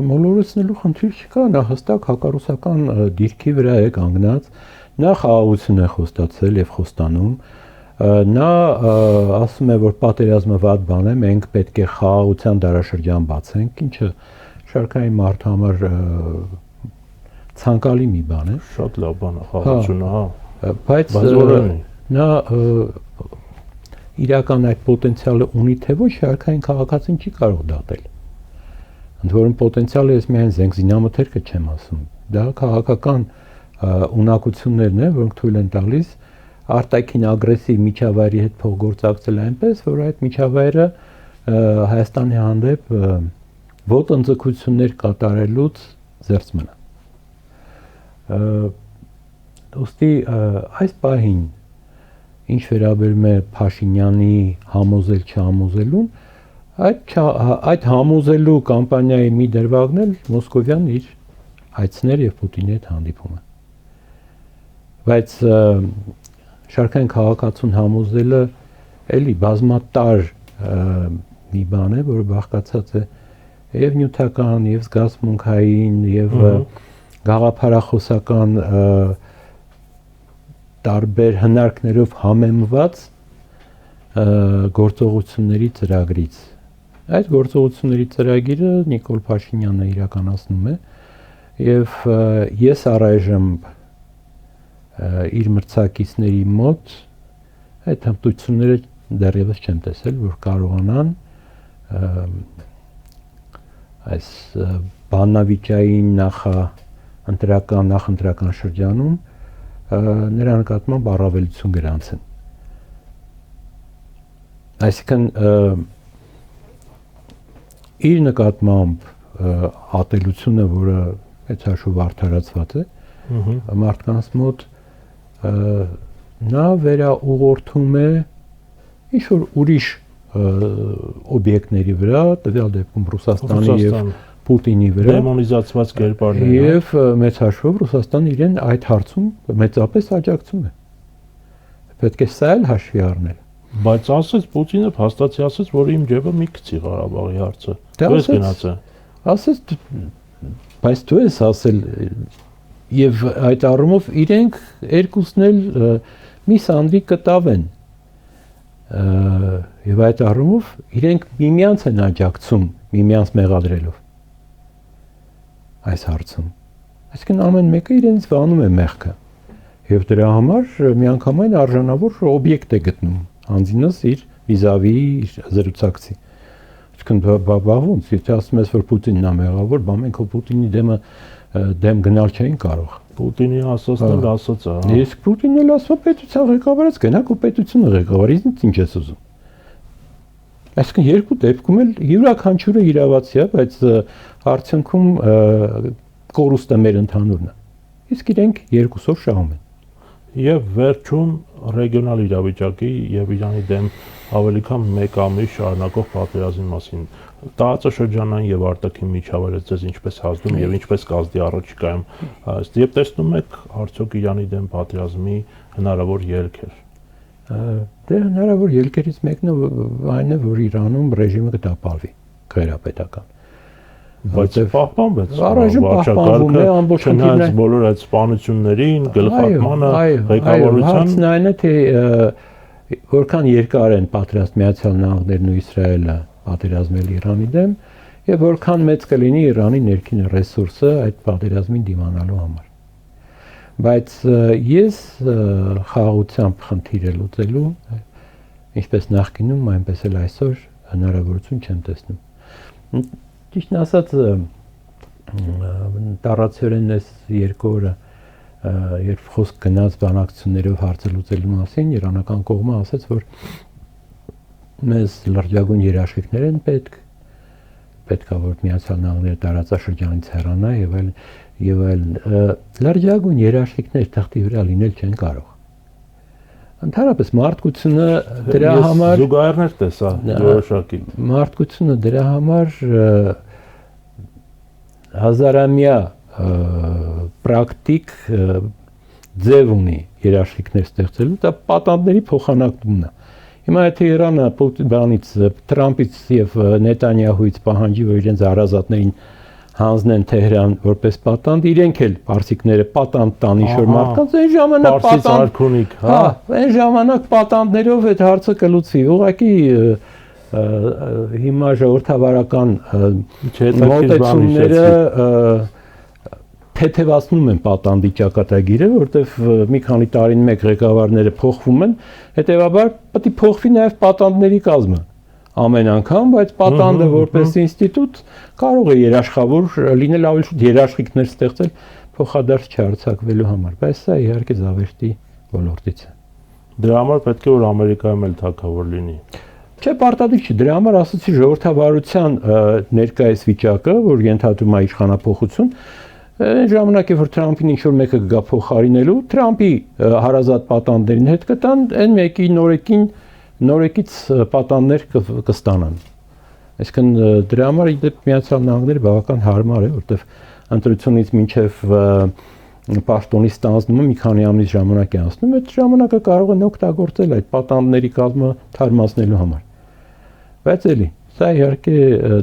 մոլորեցնելու խնդիր չկա, նա հստակ հակառուսական դիրքի վրա է կանգնած, նա խաղաղություն է խոստացել եւ խոստանում, նա ասում է, որ պատերազմը վատ բան է, մենք պետք է խաղաղության դարաշրջան բացենք, ինչը շարքային մարդու համար ցանկալի մի բան է։ Շատ լավ բան է խաղաղությունը, հա։ Բայց նա իրական այդ պոտենցիալը ունի թե ոչ, շարքային քաղաքացին չի կարող դատել։ Ընդ որում պոտենցիալը ես միայն զենք զինամթերքը չեմ ասում։ Դա քաղաքական ունակություններն են, որոնք թույլ են տալիս արտաքին ագրեսիվ միջավայրի հետ փոխգործակցել այնպես, որ այդ միջավայրը Հայաստանի հանդեպ ոտնձգություններ կատարելուց զերծ մնա։ Ոստի այս պահին ինչ վերաբերում է Փաշինյանի համոզել չհամոզելուն, այդ համոզելու կամպանիայի մի դրվագն էլ Մոսկովյան իր այցներ եւ Պուտինի հետ հանդիպումը։ Բայց շարքային քաղաքացուն համոզելը էլի բազմատար մի բան է, որը բաղկացած է եւ նյութական, եւ զգացմունքային, եւ գաղափարախոսական տարբեր հնարքներով համեմված գործողությունների ծրագրից։ Այդ գործողությունների ծրագիրը Նիկոլ Փաշինյանը իրականացնում է եւ ես առայժմ իր մրցակիցների մոտ այդ հմտությունները դեռևս չեմ տեսել, որ կարողանան այս բանավիճային նախընտրական շրջանում նրա նկատմամբ առավելություն գրանցեն։ Այսինքն իր նկատմամբ ատելությունը, որը այդ հաշվով արդարացված է, մարդկանց մոտ նա վերաուղղորդում է ինչ-որ ուրիշ օբյեկտների վրա, տվյալ դեպքում Ռուսաստանի եւ Պուտինի վրա դեմոնիզացված կերպարներ եւ մեծ հաշվով Ռուսաստանը իրեն այդ հարցում մեծապես աջակցում է։ Պետք է սա էլ հաշվի առնել։ Բայց ասեց Պուտինը հաստատի ասեց, որ իմ ջեբը մի գցի Ղարաբաղի հարցը։ Դες գնացը։ Ասեց, բայց դու ես ասել եւ այդ առումով իրենք երկուսն էլ մի սանդրի կտավ են։ Եվ այդ առումով իրենք միմյանց են աջակցում, միմյանց մեղադրելով այս հարցում։ Այսինքն ամեն մեկը իրենց վանում է մեղքը։ Եվ դրա համար միանգամայն արժանավոր օբյեկտ է գտնում անձինս իր վիզավի իր զրուցակցի։ Այսինքն ոնց եթե ասում ես որ Պուտինն է մեղավոր, բա մենք Պուտինի դեմ գնալ չէին կարող։ Պուտինի ասածն էլ ասած է։ Իսկ Պուտինն էլ ասում պետության ղեկավարից գնաք ու պետությունը ղեկավարից ինչ ես ուզում։ Այսինքն երկու դեպքում էլ յուրաքանչյուրը իրավացի է, բայց արդյունքում կորուստը մեր ընդհանուրն է։ Իսկ իրենք երկուսով շահում են։ Եվ վերջում ռեգիոնալ իրավիճակի եւ Իրանի դեմ ավելի քան 1 ամիս շարունակող պատերազմի մասին տարածաշրջանային եւ արտաքին միջավայրը ձեզ ինչպես հազդում եւ ինչպես կազդի առաջիկայում եւ տեսնում եք արդյոք Իրանի դեմ պատերազմի հնարավոր ելքեր։ Դե հնարավոր ելքերից մեկն այն է, որ Իրանում ռեժիմը կտապալվի քրեապետական։ Բայց պահպանվեց առայժմ պահպանվում է ամբողջ չնայած բոլոր այդ սպանություններին, գլխատմանը, ղեկավարության հարցն այն է, թե որքան երկար են պատրաստ Միացյալ Նահանգներն ու Իսրայելը պատերազմել Իրանի դեմ եւ որքան մեծ կլինի Իրանի ներքին ռեսուրսը այդ պատերազմին դիմանալու համար։ Բայց ես խաղաղությամբ խնդիրը լուծելու ինչպես նախկինում, այնպես էլ այսօր հնարավորություն չեմ տեսնում։ Ճիշտն ասած տարածորեն այս երկու օրը երբ խոսք գնաց բանակցություններով հարցը լուծելու մասին, իրանական կողմը ասաց, որ մեզ լրջագույն երաշխիքներ են պետք է որ Միացյալ Նահանգները տարածաշրջանից հեռանա եւ այլ լրջագույն երաշխիքներ թղթի վրա լինել չեն կարող։ Ընդհանրապես մարդկությունը դրա համար զուգահեռներ տեսա որոշակի։ Մարդկությունը դրա համար հազարամյա պրակտիկ ձև ունի երաշխիքներ ստեղծելու, դա պատանդների փոխանակումն է։ Հիմա եթե Իրանը բանից Թրամփից եւ Նետանյահուից պահանջի, որ իրենց հարազատներին հանձնեն Թեհրան որպես պատանդ, իրենք էլ պարսիկները պատանդ տան ինչ-որ մարդկանց, այն ժամանակ պատանդ, այն ժամանակ պատանդներով այդ հարցը կլուծվի։ Ուղղակի հիմա ժողովրդավարական մոտեցումները թեթևացնում են պատանդի ճակատագիրը, որտեվ մի քանի տարին մեկ ղեկավարները փոխվում են, հետեւաբար պետք է փոխվի նաև պատանդների կազմը ամեն անգամ, բայց պատանդը որպես ինստիտուտ կարող է երաշխավոր լինել, ավելի շուտ երաշխիքներ ստեղծել փոխադարձ չհարցակվելու համար, բայց սա իհարկե զավեշտի ոլորտից է։ Դրա համար պետք է որ Ամերիկայում էլ թագավոր լինի։ Չէ, պարտադիր չի, դրա համար ասացի ժողովրդավարության ներկայիս վիճակը, որ ենթադրում է իշխանափոխություն, այն ժամանակ որ Թրամփին ինչ-որ մեկը գա փոխարինելու, Թրամփի հարազատ պատանդներին հետ կտան, այն մեկի նորեկից պատանդներ կստանան։ Այսինքն դրա համար իդեպ Միացյալ Նահանգները բավական հարմար է, որտեղ ընտրությունից մինչև պաշտոնի ստանձնումը մի քանի ամիս ժամանակ է անցնում, այդ ժամանակը կարող են օգտագործել այդ պատանդների կազմը թարմացնելու համար։ Բայց էլի, սա իհարկե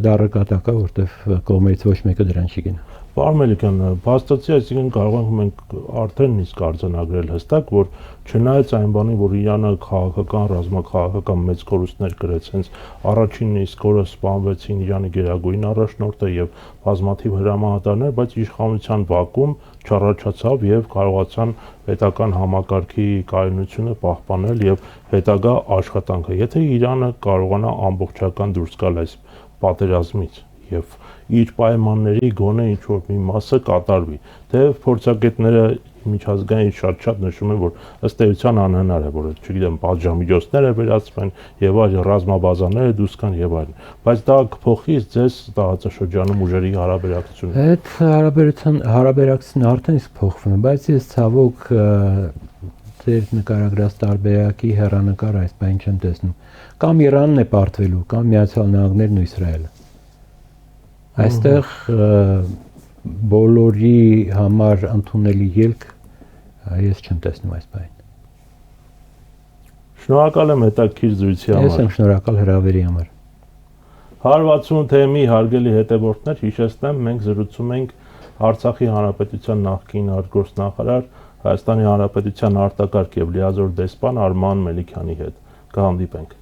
դարակատակ է, որտեղ կողմերից ոչ մեկը դրան չի գնա։ Պարոն Մելիքյան, փաստացի, այսինքն կարող ենք մենք արդեն իսկ արձանագրել հստակ, որ չնայած այն բանի, որ Իրանը քաղաքական, ռազմաքաղաքական մեծ կորուստներ կրեց, հենց առաջին իսկ օրը սպանվեցին Իրանի գերագույն առաջնորդը եւ բազմաթիվ հրամանատարներ, բայց իշխանության վակուում չառաջացավ եւ կարողացան պետական համակարգի կայունությունը պահպանել եւ հետագա աշխատանքը։ Եթե Իրանը կարողանա ամբողջական դուրս գալ այս պատերազմից եւ իր պայմանների գոնե ինչ-որ մի մասը կատարվի, թեև փորձագետները միջազգային շատ նշում են, որ ըստ էության անհնար է, որ չգիտեմ, պատժամիջոցները վերացվեն եւ այլ ռազմաբազաները դուրս գան եւ այլն, բայց դա կփոխի ձեզ տարածաշրջանում ուժերի հարաբերակցությունը։ Այդ հարաբերակցությունը արդեն իսկ փոխվում է, բայց ես ցավոք ձեր նկարագրած տարբերակի հեռանկար այս բան չեմ տեսնում։ Կամ Իրանն է պարտվելու, կամ Միացյալ Նահանգներն ու Իսրայելը։ Այստեղ բոլորի համար ընդունելի ելք ես չեմ տեսնում այս բանին։ Շնորհակալ եմ հետաքրքիր զրույցի համար։ Ես եմ շնորհակալ հրավերի համար։ 160 թեմի հարգելի հետևորդներ, հիշեցնեմ, մենք զրուցում ենք Արցախի Հանրապետության նախկին արտգործնախարար, Հայաստանի Հանրապետության արտակարգ եւ լիազոր դեսպան Արման Մելիքյանի հետ։ Կհանդիպենք։